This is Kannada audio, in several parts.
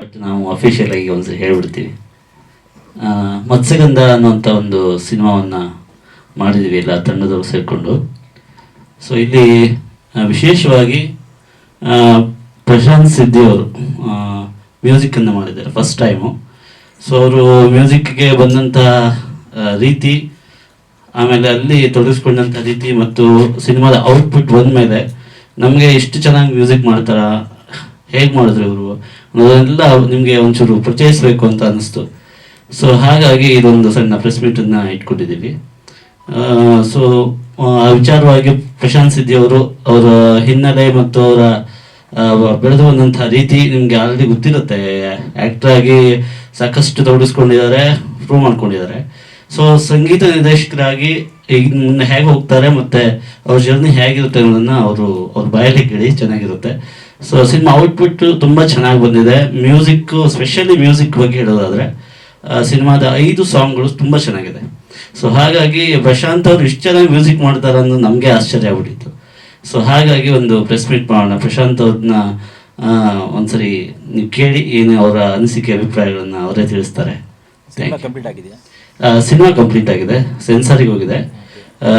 ಬಟ್ ನಾವು ಅಫಿಷಿಯಲ್ ಆಗಿ ಒಂದ್ಸರಿ ಹೇಳ್ಬಿಡ್ತೀವಿ. ಮತ್ಸ್ಯಗಂಧ ಅನ್ನುವಂಥ ಒಂದು ಸಿನಿಮಾವನ್ನು ಮಾಡಿದ್ವಿ ಎಲ್ಲ ತಂಡದವರು ಸೇರಿಕೊಂಡು. ಸೊ ಇಲ್ಲಿ ವಿಶೇಷವಾಗಿ ಪ್ರಶಾಂತ್ ಸಿದ್ದಿ ಅವರು ಮ್ಯೂಸಿಕ್ಕನ್ನು ಮಾಡಿದ್ದಾರೆ ಫಸ್ಟ್ ಟೈಮು. ಸೊ ಅವರು ಮ್ಯೂಸಿಕ್ಗೆ ಬಂದಂಥ ರೀತಿ, ಆಮೇಲೆ ಅಲ್ಲಿ ತೊಡಗಿಸ್ಕೊಂಡಂಥ ರೀತಿ ಮತ್ತು ಸಿನಿಮಾದ ಔಟ್ಪುಟ್ ಬಂದಮೇಲೆ ನಮಗೆ ಎಷ್ಟು ಚೆನ್ನಾಗಿ ಮ್ಯೂಸಿಕ್ ಮಾಡ್ತಾರ, ಹೇಗೆ ಮಾಡಿದ್ರು ಇವರು ಅದೆಲ್ಲ ನಿಮಗೆ ಒಂಚೂರು ಪರಿಚಯಿಸಬೇಕು ಅಂತ ಅನ್ನಿಸ್ತು. ಸೊ ಹಾಗಾಗಿ ಇದೊಂದು ಸಣ್ಣ ಪ್ರೆಸ್ ಮೀಟನ್ನು ಇಟ್ಕೊಂಡಿದ್ದೀವಿ. ಸೊ ಆ ವಿಚಾರವಾಗಿ ಪ್ರಶಾಂತ್ ಸಿದ್ದಿ ಅವರು ಅವರ ಹಿನ್ನೆಲೆ ಮತ್ತು ಅವರ ಬೆಳೆದು ಬಂದಂಥ ರೀತಿ ನಿಮಗೆ ಆಲ್ರೆಡಿ ಗೊತ್ತಿರುತ್ತೆ. ಆ್ಯಕ್ಟರ್ ಆಗಿ ಸಾಕಷ್ಟು ತೊಡಗಿಸ್ಕೊಂಡಿದ್ದಾರೆ, ಪ್ರೂವ್ ಮಾಡ್ಕೊಂಡಿದ್ದಾರೆ. ಸೊ ಸಂಗೀತ ನಿರ್ದೇಶಕರಾಗಿ ಈಗ ಮುಂದೆ ಹೇಗೆ ಹೋಗ್ತಾರೆ ಮತ್ತು ಅವ್ರ ಜರ್ನಿ ಹೇಗಿರುತ್ತೆ ಅನ್ನೋದನ್ನು ಅವ್ರ ಬಾಯಲ್ಲಿ ಕೇಳಿ ಚೆನ್ನಾಗಿರುತ್ತೆ. ಸೊ ಸಿನಿಮಾ ಔಟ್ಪುಟ್ ತುಂಬ ಚೆನ್ನಾಗಿ ಬಂದಿದೆ. ಮ್ಯೂಸಿಕ್ಕು, ಸ್ಪೆಷಲಿ ಮ್ಯೂಸಿಕ್ ಬಗ್ಗೆ ಹೇಳೋದಾದರೆ ಸಿನಿಮಾದ 5 ಸಾಂಗ್ಗಳು ತುಂಬ ಚೆನ್ನಾಗಿದೆ. ಸೊ ಹಾಗಾಗಿ ಪ್ರಶಾಂತ್ ಅವರು ಇಷ್ಟು ಚೆನ್ನಾಗಿ ಮ್ಯೂಸಿಕ್ ಮಾಡ್ತಾರೆ ಅನ್ನೋದು ನಮಗೆ ಆಶ್ಚರ್ಯ ಆಗ್ಬಿಟ್ಟಿತ್ತು. ಸೊ ಹಾಗಾಗಿ ಒಂದು ಪ್ರೆಸ್ ಮೀಟ್ ಮಾಡೋಣ, ಪ್ರಶಾಂತ್ ಅವ್ರನ್ನ ಒಂದ್ಸರಿ ನೀವು ಕೇಳಿ ಏನು ಅವರ ಅನಿಸಿಕೆ ಅಭಿಪ್ರಾಯಗಳನ್ನು ಅವರೇ ತಿಳಿಸ್ತಾರೆ. ಸಿನಿಮಾ ಕಂಪ್ಲೀಟ್ ಆಗಿದೆ, ಸೆನ್ಸಾರಿಗೆ ಹೋಗಿದೆ.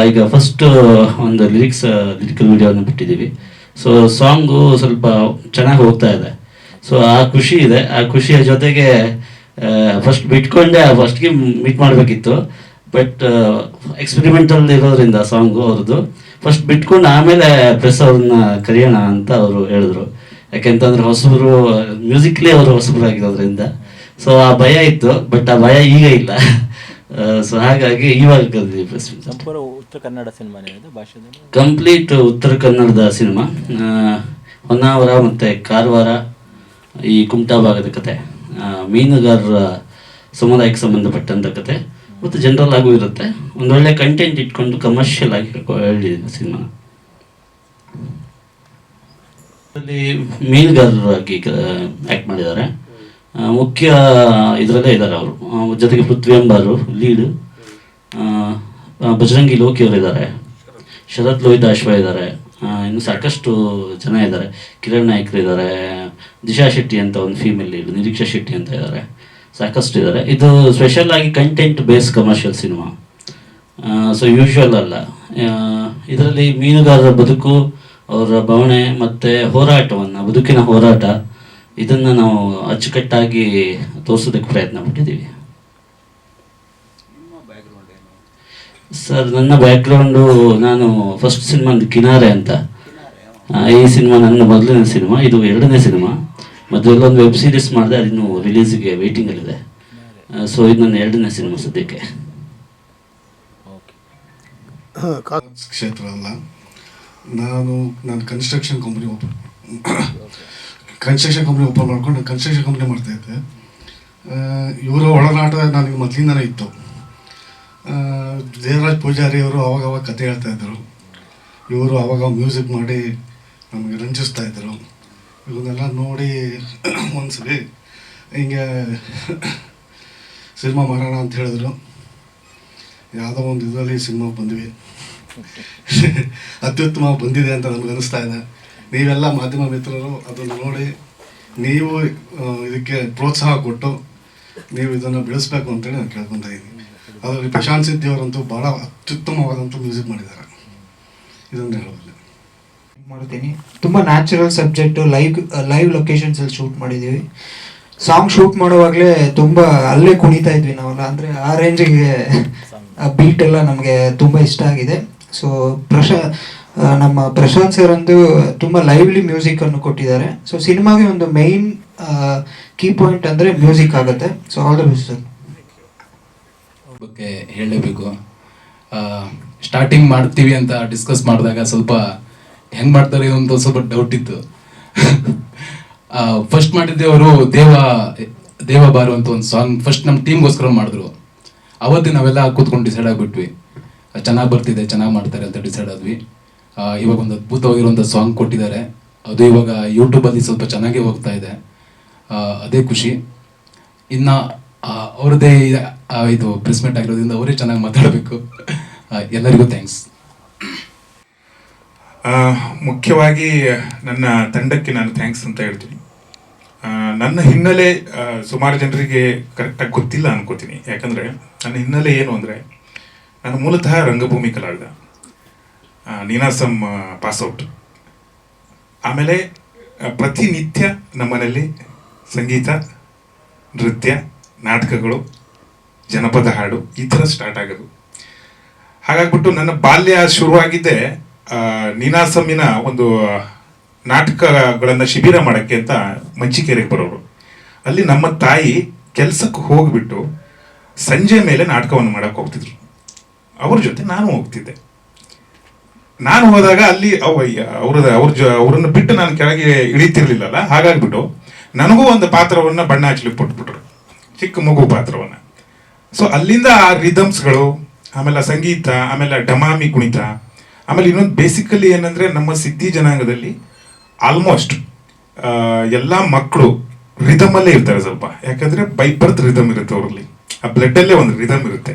ಈಗ ಫಸ್ಟ್ ಒಂದು ಲಿರಿಕಲ್ ವಿಡಿಯೋನ ಬಿಟ್ಟಿದ್ದೀವಿ. ಸೊ ಸಾಂಗು ಸ್ವಲ್ಪ ಚೆನ್ನಾಗಿ ಹೋಗ್ತಾ ಇದೆ. ಸೊ ಆ ಖುಷಿ ಇದೆ. ಆ ಖುಷಿಯ ಜೊತೆಗೆ ಫಸ್ಟ್ ಬಿಟ್ಕೊಂಡೆ, ಫಸ್ಟ್ಗೆ ಮೀಟ್ ಮಾಡಬೇಕಿತ್ತು. ಬಟ್ ಎಕ್ಸ್ಪೆರಿಮೆಂಟಲ್ ಇರೋದ್ರಿಂದ ಸಾಂಗು ಅವ್ರದ್ದು ಫಸ್ಟ್ ಬಿಟ್ಕೊಂಡು ಆಮೇಲೆ ಪ್ರೆಸ್ ಅವ್ರನ್ನ ಕರೆಯೋಣ ಅಂತ ಅವರು ಹೇಳಿದ್ರು. ಯಾಕೆಂತಂದ್ರೆ ಹೊಸಬರು, ಮ್ಯೂಸಿಕ್ಲಿ ಅವರು ಹೊಸಬರು ಆಗಿರೋದ್ರಿಂದ. ಸೊ ಆ ಭಯ ಇತ್ತು, ಬಟ್ ಆ ಭಯ ಈಗ ಇಲ್ಲ. ಸೊ ಹಾಗಾಗಿ ಇವಾಗ ಕರೆದಿದ್ದೀವಿ press meet. Uttara Kannada cinema complete ಉತ್ತರ ಕನ್ನಡದ ಸಿನಿಮಾ. ಹೊನ್ನಾವರ ಮತ್ತು ಕಾರವಾರ, ಈ ಕುಮಟಾ ಭಾಗದ ಕತೆ, ಮೀನುಗಾರರ ಸಮುದಾಯಕ್ಕೆ ಸಂಬಂಧಪಟ್ಟಂಥ ಕತೆ ಮತ್ತು ಜನರಲ್ ಆಗೂ ಇರುತ್ತೆ. ಒಂದೊಳ್ಳೆ ಕಂಟೆಂಟ್ ಇಟ್ಕೊಂಡು ಕಮರ್ಷಿಯಲ್ ಆಗಿ ಹೇಳಿದ್ದೀನಿ ಸಿನಿಮಾ. ಅದರಲ್ಲಿ ಮೀನುಗಾರರಾಗಿ ಆ್ಯಕ್ಟ್ ಮಾಡಿದ್ದಾರೆ. ಮುಖ್ಯ ಇದರಲ್ಲೇ ಇದ್ದಾರೆ ಅವರು. ಜೊತೆಗೆ ಪೃಥ್ವಿ ಎಂಬಾರು ಲೀಡು, ಬಜರಂಗಿ ಲೋಕಿ ಅವರಿದ್ದಾರೆ, ಶರತ್ ಲೋಹಿತಾಶ್ವ ಇದ್ದಾರೆ, ಇನ್ನು ಸಾಕಷ್ಟು ಜನ ಇದ್ದಾರೆ. ಕಿರಣ್ ನಾಯ್ಕರು ಇದ್ದಾರೆ, ದಿಶಾ ಶೆಟ್ಟಿ ಅಂತ ಒಂದು ಫೀಮೇಲ್ ಲೀಡ್, ನಿರೀಕ್ಷಾ ಶೆಟ್ಟಿ ಅಂತ ಇದ್ದಾರೆ, ಸಾಕಷ್ಟು ಇದ್ದಾರೆ. ಇದು ಸ್ಪೆಷಲ್ ಆಗಿ content base commercial cinema. So usual ಅಲ್ಲ. ಇದರಲ್ಲಿ ಮೀನುಗಾರರ ಬದುಕು, ಅವರ ಭಾವನೆ ಮತ್ತು ಹೋರಾಟವನ್ನು, ಬದುಕಿನ ಹೋರಾಟ, ಇದನ್ನು ನಾವು ಅಚ್ಚುಕಟ್ಟಾಗಿ ತೋರಿಸೋದಕ್ಕೆ ಪ್ರಯತ್ನ ಪಟ್ಟಿದ್ದೀವಿ. ಸರ್, ನನ್ನ ಬ್ಯಾಕ್ಗ್ರೌಂಡು, ನಾನು ಫಸ್ಟ್ ಸಿನಿಮಾ ಕಿನಾರೆ ಅಂತ. ಈ ಸಿನಿಮಾ ನನ್ನ ಮೊದಲನೇ ಸಿನಿಮಾ, ಇದು 2ನೇ ಸಿನಿಮಾ. ಮೊದಲೊಂದು ವೆಬ್ ಸೀರೀಸ್ ಮಾಡಿದೆ, ಅದಿನ್ನು ರಿಲೀಸಿಗೆ ವೇಟಿಂಗಲ್ಲಿದೆ. ಸೊ ಇದು ನನ್ನ 2ನೇ ಸಿನಿಮಾ ಸದ್ಯಕ್ಕೆ. ಕ್ಷೇತ್ರ ಅಲ್ಲ, ನಾನು ಕನ್ಸ್ಟ್ರಕ್ಷನ್ ಕಂಪ್ನಿ ಓಪನ್ ಮಾಡ್ಕೊಂಡು ಕನ್ಸ್ಟ್ರಕ್ಷನ್ ಕಂಪ್ನಿ ಮಾಡ್ತಾಯಿದ್ದೆ. ಇವರ ಒಳನಾಟ ನನಗೆ ಮೊದಲಿಂದನೇ ಇತ್ತು. ದೇವರಾಜ್ ಪೂಜಾರಿ ಅವರು ಅವಾಗ ಕತೆ ಹೇಳ್ತಾಯಿದ್ರು, ಇವರು ಅವಾಗ ಮ್ಯೂಸಿಕ್ ಮಾಡಿ ನಮಗೆ ರಂಜಿಸ್ತಾಯಿದ್ರು. ಇವನ್ನೆಲ್ಲ ನೋಡಿ ಒಂದ್ಸಲಿ ಹಿಂಗೆ ಸಿನಿಮಾ ಮಾಡೋಣ ಅಂತ ಹೇಳಿದ್ರು. ಯಾವುದೋ ಒಂದು ಇದರಲ್ಲಿ ಸಿನಿಮಾ ಬಂದ್ವಿ. ಅತ್ಯುತ್ತಮ ಬಂದಿದೆ ಅಂತ ನಮ್ಗೆ ಅನಿಸ್ತಾ ಇದೆ. ನೀವೆಲ್ಲ ಮಾಧ್ಯಮ ಮಿತ್ರರು ಅದನ್ನು ನೋಡಿ ನೀವು ಇದಕ್ಕೆ ಪ್ರೋತ್ಸಾಹ ಕೊಟ್ಟು ನೀವು ಇದನ್ನು ಬೆಳೆಸಬೇಕು ಅಂತೇಳಿ ನಾನು ಕೇಳ್ಕೊತಾ ಇದ್ದೀನಿ. ಅದರಲ್ಲಿ ಪ್ರಶಾಂತ್ ಸಿದ್ದಿ ಅವರಂತೂ ಭಾಳ ಅತ್ಯುತ್ತಮವಾದಂಥ ಮ್ಯೂಸಿಕ್ ಮಾಡಿದ್ದಾರೆ. ಇದನ್ನು ಹೇಳೋದಿಲ್ಲ ಮಾಡ್ತೀನಿ. ತುಂಬ ನ್ಯಾಚುರಲ್ ಸಬ್ಜೆಕ್ಟು, ಲೈವ್ ಲೊಕೇಶನ್ಸಲ್ಲಿ ಶೂಟ್ ಮಾಡಿದ್ದೀವಿ. ಸಾಂಗ್ ಶೂಟ್ ಮಾಡುವಾಗಲೇ ತುಂಬ ಅಲ್ಲೇ ಕುಣಿತಾ ಇದ್ವಿ ನಾವೆಲ್ಲ. ಅಂದರೆ ಆ ರೇಂಜಿಗೆ ಬೀಟ್ ಎಲ್ಲ ನಮಗೆ ತುಂಬ ಇಷ್ಟ ಆಗಿದೆ. ಸೊ ನಮ್ಮ ಪ್ರಶಾಂತ್ ಸರ್ ಅಂತೂ ತುಂಬ ಲೈವ್ಲಿ ಮ್ಯೂಸಿಕನ್ನು ಕೊಟ್ಟಿದ್ದಾರೆ. ಸೊ ಸಿನಿಮಾಗೆ ಒಂದು ಮೈನ್ ಕೀ ಪಾಯಿಂಟ್ ಅಂದರೆ ಮ್ಯೂಸಿಕ್ ಆಗುತ್ತೆ. So all the best sir. ಬಗ್ಗೆ ಹೇಳಲೇಬೇಕು. ಸ್ಟಾರ್ಟಿಂಗ್ ಮಾಡ್ತೀವಿ ಅಂತ ಡಿಸ್ಕಸ್ ಮಾಡಿದಾಗ ಸ್ವಲ್ಪ ಹೆಂಗೆ ಮಾಡ್ತಾರೆ ಅಂತ ಸ್ವಲ್ಪ ಡೌಟ್ ಇತ್ತು. ಫಸ್ಟ್ ಮಾಡಿದ್ದೆ ಅವರು ದೇವ ಬಾರು ಅಂತ ಒಂದು ಸಾಂಗ್ ಫಸ್ಟ್ ನಮ್ಮ ಟೀಮ್ಗೋಸ್ಕರ ಮಾಡಿದ್ರು. ಅವತ್ತೇ ನಾವೆಲ್ಲ ಕೂತ್ಕೊಂಡು ಡಿಸೈಡ್ ಆಗಿಬಿಟ್ವಿ, ಚೆನ್ನಾಗಿ ಬರ್ತಿದೆ, ಚೆನ್ನಾಗಿ ಮಾಡ್ತಾರೆ ಅಂತ ಡಿಸೈಡ್ ಆದ್ವಿ. ಇವಾಗ ಒಂದು ಅದ್ಭುತವಾಗಿರುವಂಥ ಸಾಂಗ್ ಕೊಟ್ಟಿದ್ದಾರೆ. ಅದು ಇವಾಗ ಯೂಟ್ಯೂಬಲ್ಲಿ ಸ್ವಲ್ಪ ಚೆನ್ನಾಗಿ ಹೋಗ್ತಾ ಇದೆ. ಅದೇ ಖುಷಿ. ಇನ್ನು ಅವ್ರದ್ದೇ ಇದು ಪ್ರೆಸ್ ಮೀಟ್ ಆಗಿರೋದ್ರಿಂದ ಅವರೇ ಚೆನ್ನಾಗಿ ಮಾತಾಡಬೇಕು. ಎಲ್ಲರಿಗೂ ಥ್ಯಾಂಕ್ಸ್. ಮುಖ್ಯವಾಗಿ ನನ್ನ ತಂಡಕ್ಕೆ ನಾನು ಥ್ಯಾಂಕ್ಸ್ ಅಂತ ಹೇಳ್ತೀನಿ. ನನ್ನ ಹಿನ್ನೆಲೆ ಸುಮಾರು ಜನರಿಗೆ ಕರೆಕ್ಟಾಗಿ ಗೊತ್ತಿಲ್ಲ ಅನ್ಕೋತೀನಿ. ಯಾಕಂದರೆ ನನ್ನ ಹಿನ್ನೆಲೆ ಏನು ಅಂದರೆ, ನಾನು ಮೂಲತಃ ರಂಗಭೂಮಿ ಕಲಾವಿದ, ನೀನಾಸಂ ಪಾಸ್ಔಟ್. ಆಮೇಲೆ ಪ್ರತಿನಿತ್ಯ ನಮ್ಮನೇಲಿ ಸಂಗೀತ, ನೃತ್ಯ, ನಾಟಕಗಳು, ಜನಪದ ಹಾಡು ಈ ಥರ ಸ್ಟಾರ್ಟ್ ಆಗೋದು. ಹಾಗಾಗ್ಬಿಟ್ಟು ನನ್ನ ಬಾಲ್ಯ ಶುರುವಾಗಿದ್ದೆ ನೀನಾಸಮ್ಮಿನ ಒಂದು ನಾಟಕಗಳನ್ನು ಶಿಬಿರ ಮಾಡೋಕ್ಕೆ ಅಂತ ಮಂಚಿಕೆರೆಗೆ ಬರೋರು. ಅಲ್ಲಿ ನಮ್ಮ ತಾಯಿ ಕೆಲಸಕ್ಕೆ ಹೋಗಿಬಿಟ್ಟು ಸಂಜೆ ಮೇಲೆ ನಾಟಕವನ್ನು ಮಾಡೋಕ್ಕೆ ಹೋಗ್ತಿದ್ರು. ಅವ್ರ ಜೊತೆ ನಾನು ಹೋಗ್ತಿದ್ದೆ. ನಾನು ಹೋದಾಗ ಅಲ್ಲಿ ಅವರನ್ನು ಬಿಟ್ಟು ನಾನು ಕೆಳಗೆ ಇಳಿತಿರ್ಲಿಲ್ಲಲ್ಲ, ಹಾಗಾಗ್ಬಿಟ್ಟು ನನಗೂ ಒಂದು ಪಾತ್ರವನ್ನು ಬಣ್ಣ ಹಚ್ಚಲಿಕ್ಕೆ ಕೊಟ್ಬಿಟ್ರು, ಚಿಕ್ಕ ಮಗು ಪಾತ್ರವನ್ನು. ಸೊ ಅಲ್ಲಿಂದ ಆ ರಿದಮ್ಸ್ಗಳು, ಆಮೇಲೆ ಸಂಗೀತ, ಆಮೇಲೆ ಡಮಾಮಿ ಕುಣಿತ, ಆಮೇಲೆ ಇನ್ನೊಂದು ಬೇಸಿಕಲಿ ಏನಂದರೆ ನಮ್ಮ ಸಿದ್ಧಿ ಜನಾಂಗದಲ್ಲಿ ಆಲ್ಮೋಸ್ಟ್ ಎಲ್ಲ ಮಕ್ಕಳು ರಿದಮಲ್ಲೇ ಇರ್ತಾರೆ ಸ್ವಲ್ಪ. ಯಾಕಂದರೆ ಬೈ ಬರ್ತ್ ರಿದಮ್ ಇರುತ್ತೆ ಅವರಲ್ಲಿ, ಆ ಬ್ಲಡ್ಡಲ್ಲೇ ಒಂದು ರಿದಮ್ ಇರುತ್ತೆ.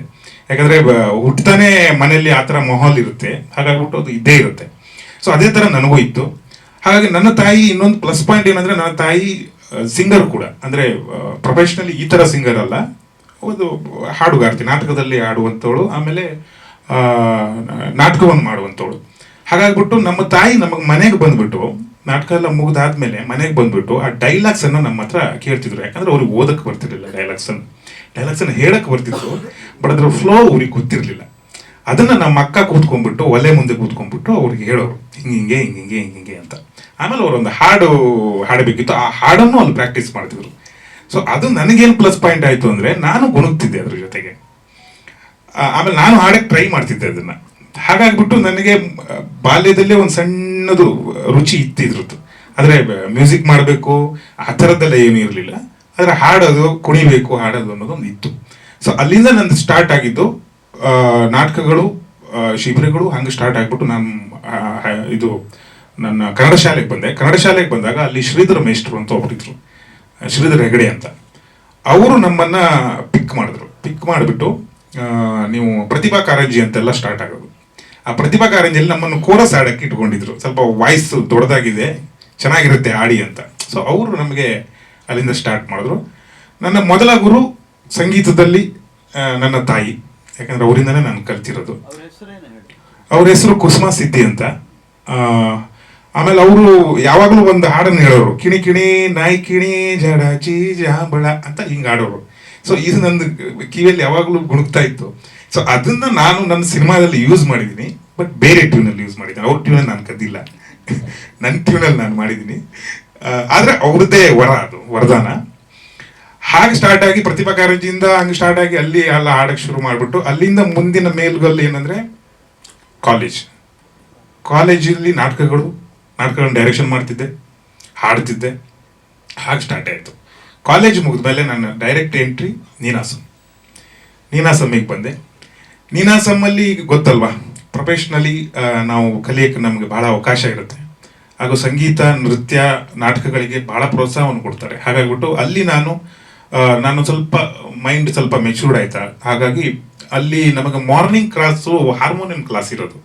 ಯಾಕಂದರೆ ಹುಟ್ಟತಾನೆ ಮನೆಯಲ್ಲಿ ಆ ಥರ ಮಾಹೋಲ್ ಇರುತ್ತೆ, ಹಾಗಾಗ್ಬಿಟ್ಟು ಅದು ಇದ್ದೇ ಇರುತ್ತೆ. ಸೊ ಅದೇ ಥರ ನನಗೂ ಇತ್ತು. ಹಾಗಾಗಿ ನನ್ನ ತಾಯಿ ಇನ್ನೊಂದು ಪ್ಲಸ್ ಪಾಯಿಂಟ್ ಏನಂದರೆ, ನನ್ನ ತಾಯಿ ಸಿಂಗರ್ ಕೂಡ, ಅಂದರೆ ಪ್ರೊಫೆಷ್ನಲಿ ಈ ಥರ ಸಿಂಗರ್ ಅಲ್ಲ, ಒಂದು ಹಾಡುಗಾರ್ತಿ, ನಾಟಕದಲ್ಲಿ ಆಡುವಂಥವಳು, ಆಮೇಲೆ ನಾಟಕವನ್ನು ಮಾಡುವಂಥವಳು. ಹಾಗಾಗ್ಬಿಟ್ಟು ನಮ್ಮ ತಾಯಿ ನಮಗೆ ಮನೆಗೆ ಬಂದುಬಿಟ್ಟು, ನಾಟಕ ಎಲ್ಲ ಮುಗಿದಾದ್ಮೇಲೆ ಮನೆಗೆ ಬಂದುಬಿಟ್ಟು ಆ ಡೈಲಾಗ್ಸನ್ನು ನಮ್ಮ ಹತ್ರ ಕೇಳ್ತಿದ್ರು. ಯಾಕಂದರೆ ಅವ್ರಿಗೆ ಓದಕ್ಕೆ ಬರ್ತಿರ್ಲಿಲ್ಲ ಡೈಲಾಗ್ಸನ್ನು ಹೇಳಕ್ಕೆ ಬರ್ತಿದ್ರು, ಬಟ್ ಅದ್ರ ಫ್ಲೋ ಅವ್ರಿಗೆ ಗೊತ್ತಿರಲಿಲ್ಲ. ಅದನ್ನು ನಮ್ಮ ಅಕ್ಕ ಕೂತ್ಕೊಂಡ್ಬಿಟ್ಟು ಒಲೆ ಮುಂದೆ ಕೂತ್ಕೊಂಡ್ಬಿಟ್ಟು ಅವ್ರಿಗೆ ಹೇಳೋರು, ಹಿಂಗೆ ಹಿಂಗೆ ಹಿಂಗೆ ಅಂತ. ಆಮೇಲೆ ಅವರೊಂದು ಹಾಡಬೇಕಿತ್ತು, ಆ ಹಾಡನ್ನು ಅಲ್ಲಿ ಪ್ರಾಕ್ಟೀಸ್ ಮಾಡ್ತಿದ್ರು. ಸೊ ಅದು ನನಗೇನು ಪ್ಲಸ್ ಪಾಯಿಂಟ್ ಆಯಿತು ಅಂದರೆ, ನಾನು ಗುಣಗ್ತಿದ್ದೆ ಅದ್ರ ಜೊತೆಗೆ. ಆಮೇಲೆ ನಾನು ಹಾಡಕ್ಕೆ ಟ್ರೈ ಮಾಡ್ತಿದ್ದೆ ಅದನ್ನು. ಹಾಗಾಗ್ಬಿಟ್ಟು ನನಗೆ ಬಾಲ್ಯದಲ್ಲೇ ಒಂದು ಸಣ್ಣದು ರುಚಿ ಇದ್ರದ್ದು. ಆದರೆ ಮ್ಯೂಸಿಕ್ ಮಾಡಬೇಕು ಆ ಥರದ್ದೆಲ್ಲ ಏನೂ ಇರಲಿಲ್ಲ. ಆದರೆ ಹಾಡೋದು, ಕುಣಿಬೇಕು, ಹಾಡೋದು ಅನ್ನೋದೊಂದು ಇತ್ತು. ಸೊ ಅಲ್ಲಿಂದ ನಂದು ಸ್ಟಾರ್ಟ್ ಆಗಿದ್ದು ನಾಟಕಗಳು, ಶಿಬಿರಗಳು. ಹಂಗೆ ಸ್ಟಾರ್ಟ್ ಆಗಿಬಿಟ್ಟು ನಾನು ನನ್ನ ಕನ್ನಡ ಶಾಲೆಗೆ ಬಂದೆ. ಕನ್ನಡ ಶಾಲೆಗೆ ಬಂದಾಗ ಅಲ್ಲಿ ಶ್ರೀಧರ ಮೇಷ್ಟ್ರು ಅಂತ ಒಬ್ಬರಿದ್ರು, ಶ್ರೀಧರ್ ಹೆಗಡೆ ಅಂತ. ಅವರು ನಮ್ಮನ್ನು ಪಿಕ್ ಮಾಡಿಬಿಟ್ಟು ನೀವು ಪ್ರತಿಭಾ ಕಾರಂಜಿ ಅಂತೆಲ್ಲ ಸ್ಟಾರ್ಟ್ ಆಗೋದು. ಆ ಪ್ರತಿಭಾ ಕಾರಂಜಿಯಲ್ಲಿ ನಮ್ಮನ್ನು ಕೋರಸ್ ಆಡಕ್ಕೆ ಇಟ್ಕೊಂಡಿದ್ರು. ಸ್ವಲ್ಪ ವಾಯ್ಸ್ ದೊಡ್ಡದಾಗಿದೆ, ಚೆನ್ನಾಗಿರುತ್ತೆ ಆಡಿ ಅಂತ. ಸೊ ಅವರು ನಮಗೆ ಅಲ್ಲಿಂದ ಸ್ಟಾರ್ಟ್ ಮಾಡಿದ್ರು. ನನ್ನ ಮೊದಲ ಗುರು ಸಂಗೀತದಲ್ಲಿ ನನ್ನ ತಾಯಿ, ಯಾಕಂದ್ರೆ ಅವರಿಂದನೇ ನಾನು ಕಲ್ತಿರೋದು. ಅವ್ರ ಹೆಸರು ಕುಸುಮಾ ಸಿದ್ದಿ ಅಂತ. ಆಮೇಲೆ ಅವರು ಯಾವಾಗಲೂ ಒಂದು ಹಾಡನ್ನು ಹೇಳೋರು, ಕಿಣಿ ಕಿಣಿ ನಾಯಿ ಕಿಣಿ ಜಡ ಚೀ ಜಾಂಬಳ ಅಂತ ಹಿಂಗೆ ಆಡೋರು. ಸೊ ಇದು ನಂದು ಕಿವಿಯಲ್ಲಿ ಯಾವಾಗಲೂ ಗುಣಗ್ತಾ ಇತ್ತು. ಸೊ ಅದನ್ನ ನಾನು ನನ್ನ ಸಿನಿಮಾದಲ್ಲಿ ಯೂಸ್ ಮಾಡಿದ್ದೀನಿ, ಬಟ್ ಬೇರೆ ಟ್ಯೂನಲ್ಲಿ ಯೂಸ್ ಮಾಡಿದ್ದೀನಿ. ಅವ್ರ ಟ್ಯೂನಲ್ಲಿ ನಾನು ಕದ್ದಿಲ್ಲ, ನನ್ನ ಟ್ಯೂನಲ್ಲಿ ನಾನು ಮಾಡಿದ್ದೀನಿ. ಆದರೆ ಅವ್ರದ್ದೇ ಅದು ವರದಾನ. ಹಾಗೆ ಸ್ಟಾರ್ಟ್ ಆಗಿ ಪ್ರತಿಭಾ ಕಾರಂಜಿಯಿಂದ ಹಂಗೆ ಸ್ಟಾರ್ಟ್ ಆಗಿ ಅಲ್ಲಿ ಎಲ್ಲ ಹಾಡಕ್ಕೆ ಶುರು ಮಾಡಿಬಿಟ್ಟು, ಅಲ್ಲಿಂದ ಮುಂದಿನ ಮೇಲ್ಗಲ್ಲು ಏನಂದರೆ ಕಾಲೇಜಲ್ಲಿ ನಾಟಕಗಳನ್ನ ಡೈರೆಕ್ಷನ್ ಮಾಡ್ತಿದ್ದೆ, ಹಾಡ್ತಿದ್ದೆ. ಹಾಗೆ ಸ್ಟಾರ್ಟ್ ಆಯಿತು. ಕಾಲೇಜ್ ಮುಗಿದ್ಮೇಲೆ ನನ್ನ ಡೈರೆಕ್ಟ್ ಎಂಟ್ರಿ ನೀನಾಸಮ್ಮಿಗೆ ಬಂದೆ. ನೀನಾಸಮ್ಮಲ್ಲಿ ಗೊತ್ತಲ್ವಾ, ಪ್ರೊಫೆಷ್ನಲಿ ನಾವು ಕಲಿಯೋಕ್ಕೆ ನಮಗೆ ಬಹಳ ಅವಕಾಶ ಇರುತ್ತೆ. ಹಾಗೂ ಸಂಗೀತ, ನೃತ್ಯ, ನಾಟಕಗಳಿಗೆ ಬಹಳ ಪ್ರೋತ್ಸಾಹವನ್ನು ಕೊಡ್ತಾರೆ. ಹಾಗಾಗ್ಬಿಟ್ಟು ಅಲ್ಲಿ ನಾನು ಸ್ವಲ್ಪ ಮೈಂಡ್ ಸ್ವಲ್ಪ ಮೆಚೂರ್ಡ್ ಆಯ್ತಾ. ಹಾಗಾಗಿ ಅಲ್ಲಿ ನಮಗೆ ಮಾರ್ನಿಂಗ್ ಕ್ಲಾಸು, ಹಾರ್ಮೋನಿಯಂ ಕ್ಲಾಸ್ ಇರೋದು,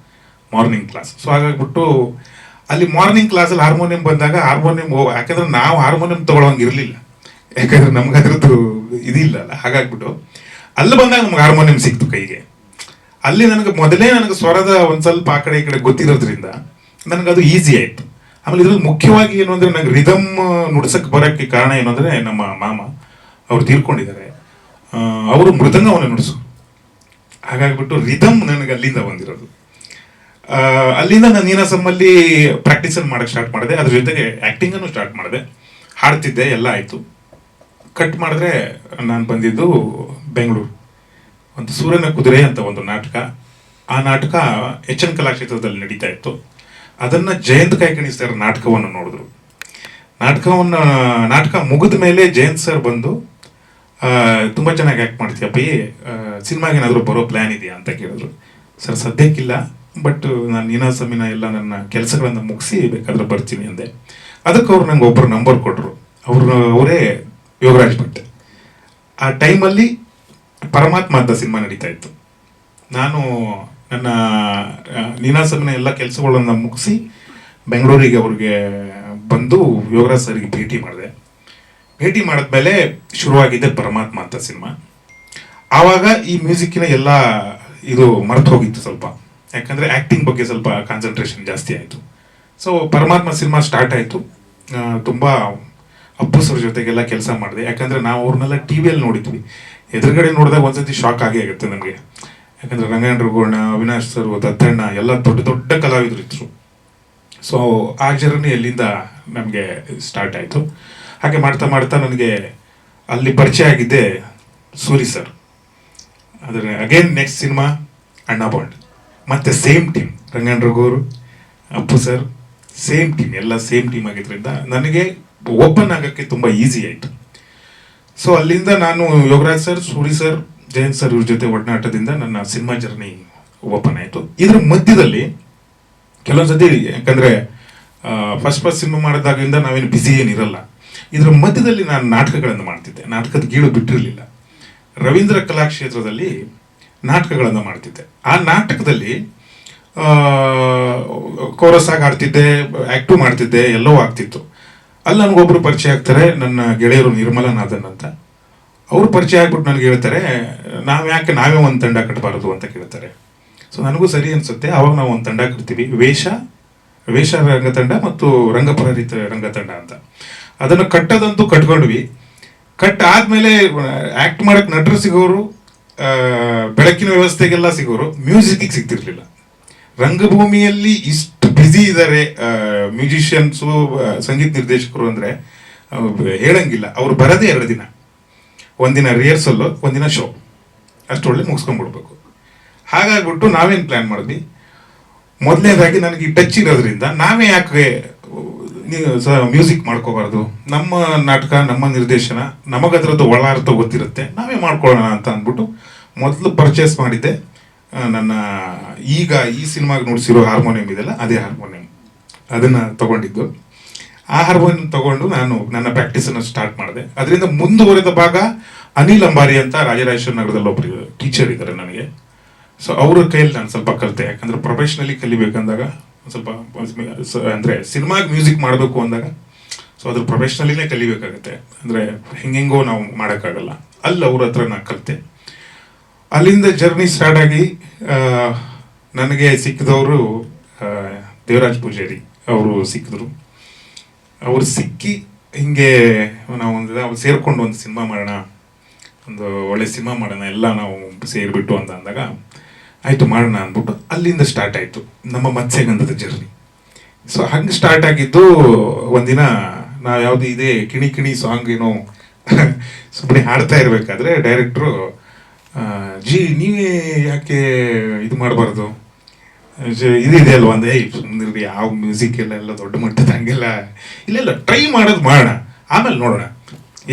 ಮಾರ್ನಿಂಗ್ ಕ್ಲಾಸ್. ಸೊ ಹಾಗಾಗ್ಬಿಟ್ಟು ಅಲ್ಲಿ ಮಾರ್ನಿಂಗ್ ಕ್ಲಾಸಲ್ಲಿ ಹಾರ್ಮೋನಿಯಂ ಬಂದಾಗ ಯಾಕಂದ್ರೆ ನಾವು ಹಾರ್ಮೋನಿಯಂ ತೊಗೊಳೋಂಗೆ ಇರಲಿಲ್ಲ, ಯಾಕಂದ್ರೆ ನಮ್ಗೆ ಅದ್ರದ್ದು ಇದಿಲ್ಲಲ್ಲ. ಹಾಗಾಗ್ಬಿಟ್ಟು ಅಲ್ಲಿ ಬಂದಾಗ ನಮ್ಗೆ ಹಾರ್ಮೋನಿಯಂ ಸಿಕ್ತು ಕೈಗೆ. ಅಲ್ಲಿ ನನಗೆ ಸ್ವರದ ಒಂದು ಸ್ವಲ್ಪ ಆ ಕಡೆ ಈ ಕಡೆ ಗೊತ್ತಿರೋದ್ರಿಂದ ನನಗದು ಈಸಿ ಆಯಿತು. ಆಮೇಲೆ ಇದ್ರಲ್ಲಿ ಮುಖ್ಯವಾಗಿ ಏನು ಅಂದರೆ, ನಂಗೆ ರಿದಮ್ ನುಡ್ಸಕ್ಕೆ ಬರೋಕ್ಕೆ ಕಾರಣ ಏನು ಅಂದರೆ, ನಮ್ಮ ಮಾಮ ಅವ್ರು ತೀರ್ಕೊಂಡಿದ್ದಾರೆ, ಅವರು ಮೃದಂಗವನ್ನು ನುಡಿಸು. ಹಾಗಾಗ್ಬಿಟ್ಟು ರಿದಮ್ ನನಗೆ ಅಲ್ಲಿಂದ ಬಂದಿರೋದು. ಅಲ್ಲಿಂದ ನಾನು ನೀನಾಸಮ್ಮಲ್ಲಿ ಪ್ರಾಕ್ಟೀಸನ್ನು ಮಾಡೋಕ್ಕೆ ಸ್ಟಾರ್ಟ್ ಮಾಡಿದೆ. ಅದ್ರ ಜೊತೆಗೆ ಆ್ಯಕ್ಟಿಂಗನ್ನು ಸ್ಟಾರ್ಟ್ ಮಾಡಿದೆ, ಹಾಡ್ತಿದ್ದೆ, ಎಲ್ಲ ಆಯಿತು. ಕಟ್ ಮಾಡಿದ್ರೆ ನಾನು ಬಂದಿದ್ದು ಬೆಂಗಳೂರು. ಒಂದು ಸೂರ್ಯನ ಕುದುರೆ ಅಂತ ಒಂದು ನಾಟಕ. ಆ ನಾಟಕ HN ಕಲಾಕ್ಷೇತ್ರದಲ್ಲಿ ನಡೀತಾ ಇತ್ತು. ಅದನ್ನು ಜಯಂತ್ ಕಾಯ್ಕಿಣಿ ಸರ್ ನಾಟಕವನ್ನು ನೋಡಿದ್ರು. ನಾಟಕ ಮುಗಿದ ಮೇಲೆ ಜಯಂತ್ ಸರ್ ಬಂದು, ತುಂಬ ಚೆನ್ನಾಗಿ ಆ್ಯಕ್ಟ್ ಮಾಡ್ತೀಯಪ್ಪ, ಸಿನಿಮಾಗೆ ಏನಾದರೂ ಬರೋ ಪ್ಲ್ಯಾನ್ ಇದೆಯಾ ಅಂತ ಕೇಳಿದ್ರು. ಸರ್ ಸದ್ಯಕ್ಕಿಲ್ಲ, ಬಟ್ ನಾನು ನೀನಾಸಮ್ಮಿನ ಎಲ್ಲ ನನ್ನ ಕೆಲಸಗಳನ್ನು ಮುಗಿಸಿ ಬೇಕಾದ್ರೆ ಬರ್ತೀನಿ ಅಂದೆ. ಅದಕ್ಕೆ ಅವ್ರು ನಂಗೆ ಒಬ್ಬರು ನಂಬರ್ ಕೊಟ್ಟರು. ಅವರೇ ಯೋಗರಾಜ್ ಭಟ್. ಆ ಟೈಮಲ್ಲಿ ಪರಮಾತ್ಮ ಅಂತ ಸಿನಿಮಾ ನಡೀತಾ ಇತ್ತು. ನಾನು ನನ್ನ ನೀನಾಸಮ್ಮಿನ ಎಲ್ಲ ಕೆಲಸಗಳನ್ನು ಮುಗಿಸಿ ಬೆಂಗಳೂರಿಗೆ ಅವ್ರಿಗೆ ಬಂದು ಯೋಗರಾಜ್ ಸರ್ಗೆ ಭೇಟಿ ಮಾಡಿದೆ. ಭೇಟಿ ಮಾಡಿದ್ಮೇಲೆ ಶುರುವಾಗಿದ್ದೆ ಪರಮಾತ್ಮ ಅಂತ ಸಿನಿಮಾ. ಆವಾಗ ಈ ಮ್ಯೂಸಿಕ್ಕಿನ ಎಲ್ಲ ಇದು ಮರೆತು ಹೋಗಿತ್ತು ಸ್ವಲ್ಪ, ಯಾಕಂದರೆ ಆ್ಯಕ್ಟಿಂಗ್ ಬಗ್ಗೆ ಸ್ವಲ್ಪ ಕಾನ್ಸಂಟ್ರೇಷನ್ ಜಾಸ್ತಿ ಆಯಿತು. ಸೊ ಪರಮಾತ್ಮ ಸಿನಿಮಾ ಸ್ಟಾರ್ಟ್ ಆಯಿತು. ತುಂಬ ಅಪ್ಪು ಸರ್ ಜೊತೆಗೆಲ್ಲ ಕೆಲಸ ಮಾಡಿದೆ, ಯಾಕಂದರೆ ನಾವು ಅವ್ರನ್ನೆಲ್ಲ ಟಿ ವಿಯಲ್ಲಿ ನೋಡಿದ್ವಿ. ಎದುರುಗಡೆ ನೋಡಿದಾಗ ಒಂದ್ಸತಿ ಶಾಕ್ ಆಗೇ ಆಗುತ್ತೆ ನಮಗೆ, ಯಾಕಂದರೆ ರಂಗಾಯಣ ರಘುವಣ್ಣ, ಅವಿನಾಶ್ ಸರ್, ದತ್ತಣ್ಣ ಎಲ್ಲ ದೊಡ್ಡ ದೊಡ್ಡ ಕಲಾವಿದರು ಇದ್ರು. ಸೊ ಆ ಜರ್ನಿ ಎಲ್ಲಿಂದ ನಮಗೆ ಸ್ಟಾರ್ಟ್ ಆಯಿತು. ಹಾಗೆ ಮಾಡ್ತಾ ಮಾಡ್ತಾ ನನಗೆ ಅಲ್ಲಿ ಪರಿಚಯ ಆಗಿದ್ದೆ ಸೂರಿ ಸರ್. ಅದರ ಅಗೇನ್ ನೆಕ್ಸ್ಟ್ ಸಿನಿಮಾ ಅಣ್ಣ ಬಾಂಡ್, ಮತ್ತೆ ಸೇಮ್ ಟೀಮ್, ರಂಗಾಯಣ ರಘುವರು, ಅಪ್ಪು ಸರ್, ಸೇಮ್ ಟೀಮ್, ಎಲ್ಲ ಸೇಮ್ ಟೀಮ್ ಆಗಿದ್ದರಿಂದ ನನಗೆ ಓಪನ್ ಆಗೋಕ್ಕೆ ತುಂಬ ಈಸಿ ಆಯಿತು. ಸೊ ಅಲ್ಲಿಂದ ನಾನು Yogaraj sir, Suri sir, Jayant sir ಇವ್ರ ಜೊತೆ ಒಡನಾಟದಿಂದ ನನ್ನ ಸಿನಿಮಾ ಜರ್ನಿ ಓಪನ್ ಆಯಿತು. ಇದ್ರ ಮಧ್ಯದಲ್ಲಿ ಕೆಲವೊಂದ್ಸತಿ, ಯಾಕಂದರೆ ಫಸ್ಟ್ ಸಿನಿಮಾ ಮಾಡಿದಾಗಿಂದ ನಾವೇನು ಬ್ಯುಸಿ ಏನಿರಲ್ಲ, ಇದ್ರ ಮಧ್ಯದಲ್ಲಿ ನಾನು ನಾಟಕಗಳನ್ನು ಮಾಡ್ತಿದ್ದೆ. ನಾಟಕದ ಗೀಳು ಬಿಟ್ಟಿರಲಿಲ್ಲ. ರವೀಂದ್ರ ಕಲಾಕ್ಷೇತ್ರದಲ್ಲಿ ನಾಟಕಗಳನ್ನು ಮಾಡ್ತಿದ್ದೆ. ಆ ನಾಟಕದಲ್ಲಿ ಕೋರಸ್ ಆಗಿ ಆಡ್ತಿದ್ದೆ, ಆ್ಯಕ್ಟು ಮಾಡ್ತಿದ್ದೆ, ಎಲ್ಲವೂ ಆಗ್ತಿತ್ತು. ಅಲ್ಲಿ ನನಗೊಬ್ಬರು ಪರಿಚಯ ಆಗ್ತಾರೆ, ನನ್ನ ಗೆಳೆಯರು ನಿರ್ಮಲನಾಥನ್ ಅಂತ. ಅವರು ಪರಿಚಯ ಆಗ್ಬಿಟ್ಟು ನನಗೆ ಹೇಳ್ತಾರೆ, ನಾವೇ ಒಂದು ತಂಡ ಕಟ್ಟಬಾರದು ಅಂತ ಕೇಳ್ತಾರೆ. ಸೊ ನನಗೂ ಸರಿ ಅನಿಸುತ್ತೆ. ಆವಾಗ ನಾವು ಒಂದು ತಂಡ ಕಟ್ತೀವಿ, ವೇಷ ರಂಗತಂಡ ಮತ್ತು ರಂಗಪರಹಿತ ರಂಗತಂಡ ಅಂತ. ಅದನ್ನು ಕಟ್ಟೋದಂತೂ ಕಟ್ಕೊಂಡ್ವಿ. ಆದಮೇಲೆ ಆ್ಯಕ್ಟ್ ಮಾಡೋಕ್ಕೆ ನಟರು ಸಿಗೋರು, ಬೆಳಕಿನ ವ್ಯವಸ್ಥೆಗೆಲ್ಲ ಸಿಗೋರು, ಮ್ಯೂಸಿಕ್ಕಿಗೆ ಸಿಗ್ತಿರ್ಲಿಲ್ಲ. ರಂಗಭೂಮಿಯಲ್ಲಿ ಇಷ್ಟು ಬ್ಯುಸಿ ಇದ್ದಾರೆ ಮ್ಯೂಸಿಷಿಯನ್ಸು, ಸಂಗೀತ ನಿರ್ದೇಶಕರು ಅಂದರೆ ಹೇಳಂಗಿಲ್ಲ. ಅವ್ರು ಬರೋದೇ 2 ದಿನ, ಒಂದಿನ ರಿಹರ್ಸಲ್ಲು, ಒಂದಿನ ಶೋ, ಅಷ್ಟೊಳ್ಳೆ ಮುಗಿಸ್ಕೊಂಡ್ಬಿಡ್ಬೇಕು. ಹಾಗಾಗ್ಬಿಟ್ಟು ನಾವೇನು ಪ್ಲ್ಯಾನ್ ಮಾಡಿದ್ವಿ, ಮೊದಲನೇದಾಗಿ ನನಗೆ ಈ ಟಚ್ ಇರೋದ್ರಿಂದ ನಾವೇ ಯಾಕೆ ಮ್ಯೂಸಿಕ್ ಮಾಡ್ಕೋಬಾರ್ದು, ನಮ್ಮ ನಾಟಕ, ನಮ್ಮ ನಿರ್ದೇಶನ, ನಮಗದ್ರದ್ದು ಒಳಾರ್ಥ ಗೊತ್ತಿರುತ್ತೆ, ನಾವೇ ಮಾಡ್ಕೊಳ್ಳೋಣ ಅಂತ ಅಂದ್ಬಿಟ್ಟು ಮೊದಲು ಪರ್ಚೇಸ್ ಮಾಡಿದ್ದೆ ನನ್ನ ಈಗ ಈ ಸಿನಿಮಾಗೆ ನೋಡಿಸಿರೋ ಹಾರ್ಮೋನಿಯಂ ಇದೆಲ್ಲ, ಅದೇ ಹಾರ್ಮೋನಿಯಂ, ಅದನ್ನು ತಗೊಂಡಿದ್ದು. ಆ ಹಾರ್ಮೋನಿಯಂ ತಗೊಂಡು ನಾನು ನನ್ನ ಪ್ರಾಕ್ಟೀಸನ್ನು ಸ್ಟಾರ್ಟ್ ಮಾಡಿದೆ. ಅದರಿಂದ ಮುಂದುವರೆದ ಭಾಗ ಅನಿಲ್ ಅಂಬಾರಿ ಅಂತ ರಾಜರಾಜೇಶ್ವರ ನಗರದಲ್ಲಿ ಒಬ್ಬರು ಟೀಚರ್ ಇದ್ದಾರೆ ನನಗೆ. ಸೊ ಅವ್ರ ಕೈಯಲ್ಲಿ ನಾನು ಸ್ವಲ್ಪ ಕಲಿತೆ, ಯಾಕಂದರೆ ಪ್ರೊಫೆಷ್ನಲಿ ಕಲಿಬೇಕಂದಾಗ ಸ್ವಲ್ಪ ಅಂದರೆ ಸಿನಿಮಾಗೆ ಮ್ಯೂಸಿಕ್ ಮಾಡಬೇಕು ಅಂದಾಗ ಸೊ ಅದ್ರ ಪ್ರೊಫೆಷ್ನಲಿನೇ ಕಲಿಬೇಕಾಗತ್ತೆ, ಅಂದರೆ ಹೆಂಗೆಂಗೋ ನಾವು ಮಾಡೋಕ್ಕಾಗಲ್ಲ. ಅಲ್ಲಿ ಅವ್ರ ಹತ್ರ ನಾನು ಕಲಿತೆ. ಅಲ್ಲಿಂದ ಜರ್ನಿ ಸ್ಟಾರ್ಟ್ ಆಗಿ ನನಗೆ ಸಿಕ್ಕಿದವರು ದೇವರಾಜ್ ಪೂಜಾರಿ ಅವರು ಸಿಕ್ಕಿದ್ರು. ಅವರು ಸಿಕ್ಕಿ ಹಿಂಗೆ ನಾವು ಸೇರಿಕೊಂಡು ಒಂದು ಸಿನಿಮಾ ಮಾಡೋಣ, ಒಂದು ಒಳ್ಳೆ ಸಿನಿಮಾ ಮಾಡೋಣ ಎಲ್ಲ ನಾವು ಸೇರಿಬಿಟ್ಟು ಅಂತ ಅಂದಾಗ ಆಯಿತು ಮಾಡೋಣ ಅಂದ್ಬಿಟ್ಟು ಅಲ್ಲಿಂದ ಸ್ಟಾರ್ಟ್ ಆಯಿತು ನಮ್ಮ ಮತ್ಸ್ಯಗಂಧದ ಜರ್ನಿ. ಸೊ ಹಂಗೆ ಸ್ಟಾರ್ಟ್ ಆಗಿದ್ದು. ಒಂದಿನ ನಾವು ಯಾವುದು ಇದೇ ಕಿಣಿ ಸಾಂಗ್ ಏನೋ ಸುಮ್ಮನೆ ಹಾಡ್ತಾ ಇರಬೇಕಾದ್ರೆ ಡೈರೆಕ್ಟ್ರು, ನೀವೇ ಯಾಕೆ ಇದು ಮಾಡಬಾರ್ದು, ಇದಿದೆ ಅಲ್ವಾ ಅಂದೆ. ಸುಮ್ಮನೆ ಯಾವ ಮ್ಯೂಸಿಕ್ ಎಲ್ಲ ದೊಡ್ಡ ಮಟ್ಟದ ಹಂಗೆಲ್ಲ ಇಲ್ಲ, ಟ್ರೈ ಮಾಡೋಣ, ಆಮೇಲೆ ನೋಡೋಣ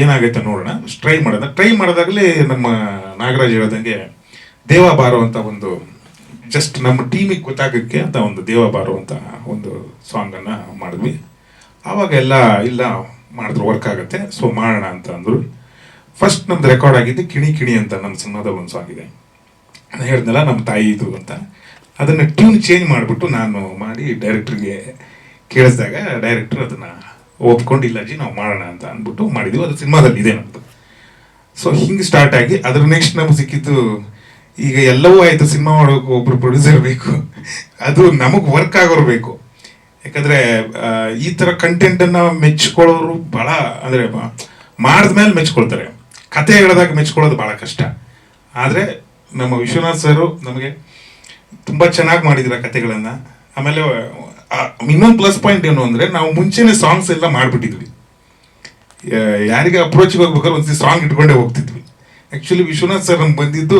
ಏನಾಗೈತೆ ನೋಡೋಣ, ಟ್ರೈ ಮಾಡಿದಾಗಲೇ ನಮ್ಮ ನಾಗರಾಜ್ ಹೇಳ್ದಂಗೆ ದೇವ ಬಾರೋ ಅಂತ ಒಂದು, ಜಸ್ಟ್ ನಮ್ಮ ಟೀಮಿಗೆ ಗೊತ್ತಾಗಕ್ಕೆ ಅಂತ ಒಂದು ದೇವ ಬಾರೋ ಅಂತ ಒಂದು ಸಾಂಗನ್ನು ಮಾಡಿದ್ವಿ. ಆವಾಗ ಇಲ್ಲ ಮಾಡಿದ್ರು ವರ್ಕ್ ಆಗುತ್ತೆ, ಸೊ ಮಾಡೋಣ ಅಂತ ಅಂದರು. ಫಸ್ಟ್ ನಮ್ದು ರೆಕಾರ್ಡ್ ಆಗಿದ್ದು ಕಿಣಿ ಅಂತ ನಮ್ಮ ಸಿನಿಮಾದ ಒಂದು ಸಾಂಗ್ ಇದೆ, ನಾನು ಹೇಳಿದ್ನಲ್ಲ ನಮ್ಮ ತಾಯಿ ಇದು ಅಂತ. ಅದನ್ನು ಟ್ಯೂನ್ ಚೇಂಜ್ ಮಾಡಿಬಿಟ್ಟು ನಾನು ಮಾಡಿ ಡೈರೆಕ್ಟ್ರಿಗೆ ಕೇಳಿಸಿದಾಗ ಡೈರೆಕ್ಟ್ರು ಅದನ್ನು ಒಪ್ಕೊಂಡಿಲ್ಲ, ನಾವು ಮಾಡೋಣ ಅಂತ ಅಂದ್ಬಿಟ್ಟು ಮಾಡಿದ್ವಿ. ಅದು ಸಿನಿಮಾದಲ್ಲಿ ಇದೆ ನಮ್ಮದು. ಸೊ ಹಿಂಗೆ ಸ್ಟಾರ್ಟ್ ಆಗಿ ಅದ್ರ ನೆಕ್ಸ್ಟ್ ನಮ್ಗೆ ಸಿಕ್ಕಿದ್ದು, ಈಗ ಎಲ್ಲವೂ ಆಯಿತು, ಸಿನಿಮಾ ಮಾಡೋಕೆ ಒಬ್ರು ಪ್ರೊಡ್ಯೂಸರ್ ಬೇಕು, ಅದು ನಮಗೆ ವರ್ಕ್ ಆಗೋರು ಬೇಕು. ಯಾಕಂದರೆ ಈ ಥರ ಕಂಟೆಂಟನ್ನು ಮೆಚ್ಕೊಳ್ಳೋರು ಭಾಳ, ಅಂದರೆ ಮಾಡಿದ್ಮೇಲೆ ಮೆಚ್ಕೊಳ್ತಾರೆ, ಕತೆ ಹೇಳಿದಾಗ ಮೆಚ್ಕೊಳ್ಳೋದು ಭಾಳ ಕಷ್ಟ. ಆದರೆ ನಮ್ಮ ವಿಶ್ವನಾಥ್ ಸರು ನಮಗೆ ತುಂಬ ಚೆನ್ನಾಗಿ ಮಾಡಿದಿರ ಕತೆಗಳನ್ನು. ಆಮೇಲೆ ಇನ್ನೊಂದು ಪ್ಲಸ್ ಪಾಯಿಂಟ್ ಏನು ಅಂದರೆ, ನಾವು ಮುಂಚೆನೇ ಸಾಂಗ್ಸ್ ಎಲ್ಲ ಮಾಡಿಬಿಟ್ಟಿದ್ವಿ. ಯಾರಿಗೆ ಅಪ್ರೋಚ್ಗೆ ಹೋಗ್ಬೇಕಾದ್ರೆ ಒಂದ್ಸತಿ ಸಾಂಗ್ ಇಟ್ಕೊಂಡೇ ಹೋಗ್ತಿದ್ವಿ. ಆ್ಯಕ್ಚುಲಿ ವಿಶ್ವನಾಥ್ ಸರ್ ನಮ್ಗೆ ಬಂದಿದ್ದು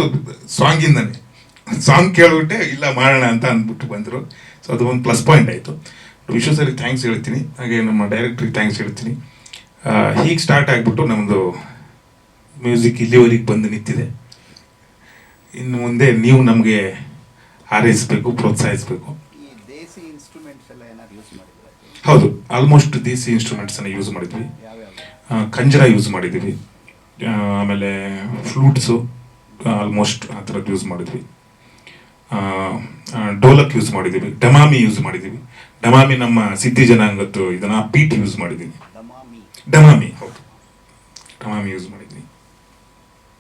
ಸಾಂಗಿಂದನೇ, ಸಾಂಗ್ ಕೇಳ್ಬಿಟ್ಟೆ ಇಲ್ಲ ಮಾಡೋಣ ಅಂತ ಅಂದ್ಬಿಟ್ಟು ಬಂದರು. ಸೊ ಅದು ಒಂದು ಪ್ಲಸ್ ಪಾಯಿಂಟ್ ಆಯಿತು. ವಿಶ್ವ ಸರ್ಗೆ ಥ್ಯಾಂಕ್ಸ್ ಹೇಳ್ತೀನಿ, ಹಾಗೆ ನಮ್ಮ ಡೈರೆಕ್ಟ್ರಿಗೆ ಥ್ಯಾಂಕ್ಸ್ ಹೇಳ್ತೀನಿ. ಹೀಗೆ ಸ್ಟಾರ್ಟ್ ಆಗಿಬಿಟ್ಟು ನಮ್ಮದು ಮ್ಯೂಸಿಕ್ ಇಲ್ಲಿವರೆಗೆ ಬಂದು ನಿಂತಿದೆ. ಇನ್ನು ಮುಂದೆ ನೀವು ನಮಗೆ ಹಾರೈಸಬೇಕು, ಪ್ರೋತ್ಸಾಹಿಸಬೇಕು. ಹೌದು, ಆಲ್ಮೋಸ್ಟ್ ದೇಸಿ ಇನ್ಸ್ಟ್ರೂಮೆಂಟ್ಸನ್ನು ಯೂಸ್ ಮಾಡಿದ್ವಿ. ಕಂಜರ ಯೂಸ್ ಮಾಡಿದ್ವಿ, ಆಮೇಲೆ ಫ್ಲೂಟ್ಸು ಆಲ್ಮೋಸ್ಟ್ ಆ ಥರದ್ದು ಯೂಸ್ ಮಾಡಿದ್ವಿ. ಡೋಲಕ್ ಯೂಸ್ ಮಾಡಿದ್ದೀವಿ, ಡಮಾಮಿ ಯೂಸ್ ಮಾಡಿದ್ದೀವಿ. ಡಮಾಮಿ ನಮ್ಮ ಸಿದ್ಧಿ ಜನಾಂಗದ್ದು ಇದನ್ನು ಪೀಟ್ ಯೂಸ್ ಮಾಡಿದ್ದೀವಿ. ಡಮಾಮಿ ಹೌದು, ಹಮಾಮ್ ಯೂಸ್ ಮಾಡಿದ್ವಿ.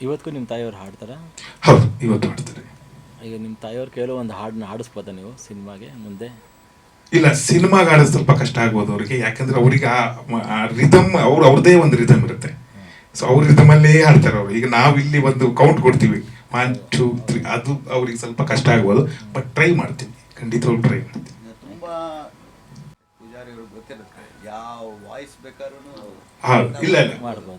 ಇವತ್ತಿಗೂ ನಿಮ್ಮ ತಾಯಿಯವ್ರು ಹಾಡ್ತಾರಾ? ಹೌದು, ಇವತ್ತು ಹಾಡ್ತಾರೆ. ಈಗ ನಿಮ್ಮ ತಾಯಿಯವ್ರು ಕೇಳೋ ಒಂದು ಹಾಡನ್ನ ಹಾಡಿಸ್ಬೋದಾ ನೀವು ಸಿನಿಮಾಗೆ ಮುಂದೆ? ಇಲ್ಲ, ಸಿನಿಮಾಗೆ ಆಡೋದು ಸ್ವಲ್ಪ ಕಷ್ಟ ಆಗ್ಬೋದು ಅವರಿಗೆ, ಯಾಕಂದ್ರೆ ಅವ್ರಿಗೆ ಆ ರಿದಮ್ ಅವ್ರದ್ದೇ ಒಂದು ರಿದಮ್ ಇರುತ್ತೆ. ಸೊ ಅವ್ರ ರಿದಮಲ್ಲೇ ಹಾಡ್ತಾರೆ ಅವರು. ಈಗ ನಾವು ಇಲ್ಲಿ ಒಂದು ಕೌಂಟ್ ಕೊಡ್ತೀವಿ 1 2 3, ಅದು ಅವ್ರಿಗೆ ಸ್ವಲ್ಪ ಕಷ್ಟ ಆಗ್ಬೋದು. ಬಟ್ ಟ್ರೈ ಮಾಡ್ತೀನಿ, ಖಂಡಿತವಾಗ್ಲೂ ಟ್ರೈ ಮಾಡ್ತೀನಿ. ತುಂಬಾ ಪೂಜಾರಿ ಅವ್ರಿಗೆ ಗೊತ್ತಿರುತ್ತೆ ಯಾವ ವಾಯ್ಸ್ ಬೇಕಾದ್ರೂ. ಇಲ್ಲ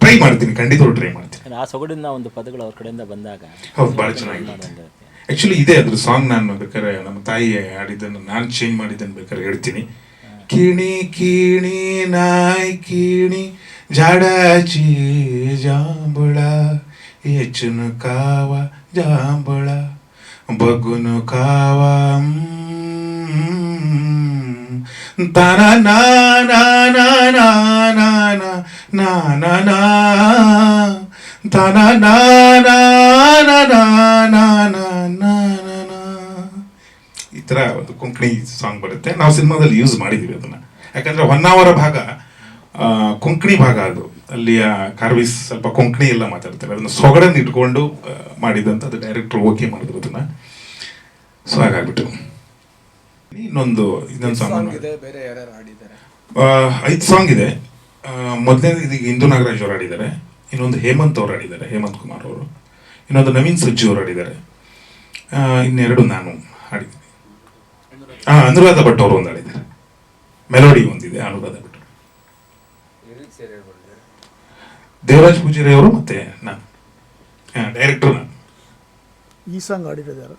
ಟ್ರೈ ಮಾಡ್ತೀನಿ, ಖಂಡಿತವಾಗ್ಲೂ ಟ್ರೈ ಮಾಡ್ತೀನಿ. ಆ ಸೊಗಡಿನ ಒಂದು ಪದಗಳು ಅವ್ರ ಕಡೆಯಿಂದ ಬಂದಾಗ ಹೌದು, ಭಾಳ ಚೆನ್ನಾಗಿದೆ. ಆ್ಯಕ್ಚುಲಿ ಇದೆ ಅದ್ರ ಸಾಂಗ್. ನಾನು ಬೇಕಾದ್ರೆ ನಮ್ಮ ತಾಯಿ ಆಡಿದ್ದನ್ನು ನಾನು ಚೇಂಜ್ ಮಾಡಿದ್ದನ್ನು ಬೇಕಾದ್ರೆ ಹೇಳ್ತೀನಿ. ಕಿಣಿ ಕಿಣಿ ನಾಯ್ ಕಿಣಿ झाडाची जांभळा येचून कावा जांभळा बघून कावा ताना ना ना ना ना ना ना ना ना ना ताना ना ना ना ना ना ना ना ना. ಈ ಥರ ಒಂದು ಕೊಂಕಣಿ ಸಾಂಗ್ ಬರುತ್ತೆ. ನಾವು ಸಿನಿಮಾದಲ್ಲಿ ಯೂಸ್ ಮಾಡಿದ್ದೀವಿ ಅದನ್ನು, ಯಾಕಂದರೆ ಹೊನ್ನಾವರ ಭಾಗ ಕೊಂಕಣಿ ಭಾಗ. ಅದು ಅಲ್ಲಿಯ ಕಾರ್ವಿಸ್ ಸ್ವಲ್ಪ ಕೊಂಕಣಿ ಎಲ್ಲ ಮಾತಾಡ್ತಾರೆ. ಅದನ್ನು ಸೊಗಡನ್ನು ಇಟ್ಕೊಂಡು ಮಾಡಿದಂತ ಅದು ಡೈರೆಕ್ಟರ್ ಓಕೆ ಮಾಡಿದ್ರು ಅದನ್ನ. ಸೊ ಹಾಗಾಗ್ಬಿಟ್ಟು ಇನ್ನೊಂದು ಸಾಂಗ್ ಇದೆ. ಬೇರೆ ಯಾರ್ಯಾರು ಹಾಡಿದ್ದಾರೆ? 5 ಸಾಂಗ್ ಇದೆ. ಮೊದಲನೇದು ಇದೀಗ ಇಂದು ನಾಗರಾಜ್ ಅವರು ಆಡಿದ್ದಾರೆ, ಇನ್ನೊಂದು ಹೇಮಂತ್ ಅವರು ಆಡಿದ್ದಾರೆ, ಹೇಮಂತ್ ಕುಮಾರ್ ಅವರು, ಇನ್ನೊಂದು ನವೀನ್ ಸಜ್ಜು ಅವರು ಆಡಿದ್ದಾರೆ, ಇನ್ನೆರಡು ನಾನು ಹಾಡಿದ್ದೀನಿ. ಅನುರಾಧ ಭಟ್ ಅವರು ಒಂದು ಆಡಿದ್ದಾರೆ, ಮೆಲೋಡಿ ಒಂದಿದೆ ಅನುರಾಧ ಭಟ್. ದೇವರಾಜ್ ಪೂಜಾರಿ ಅವರು ಮತ್ತೆ ನಾನು, ಡೈರೆಕ್ಟರ್ ನಾನು. ಈ ಸಾಂಗ್ ಆಡಿರೋದು ಯಾರು?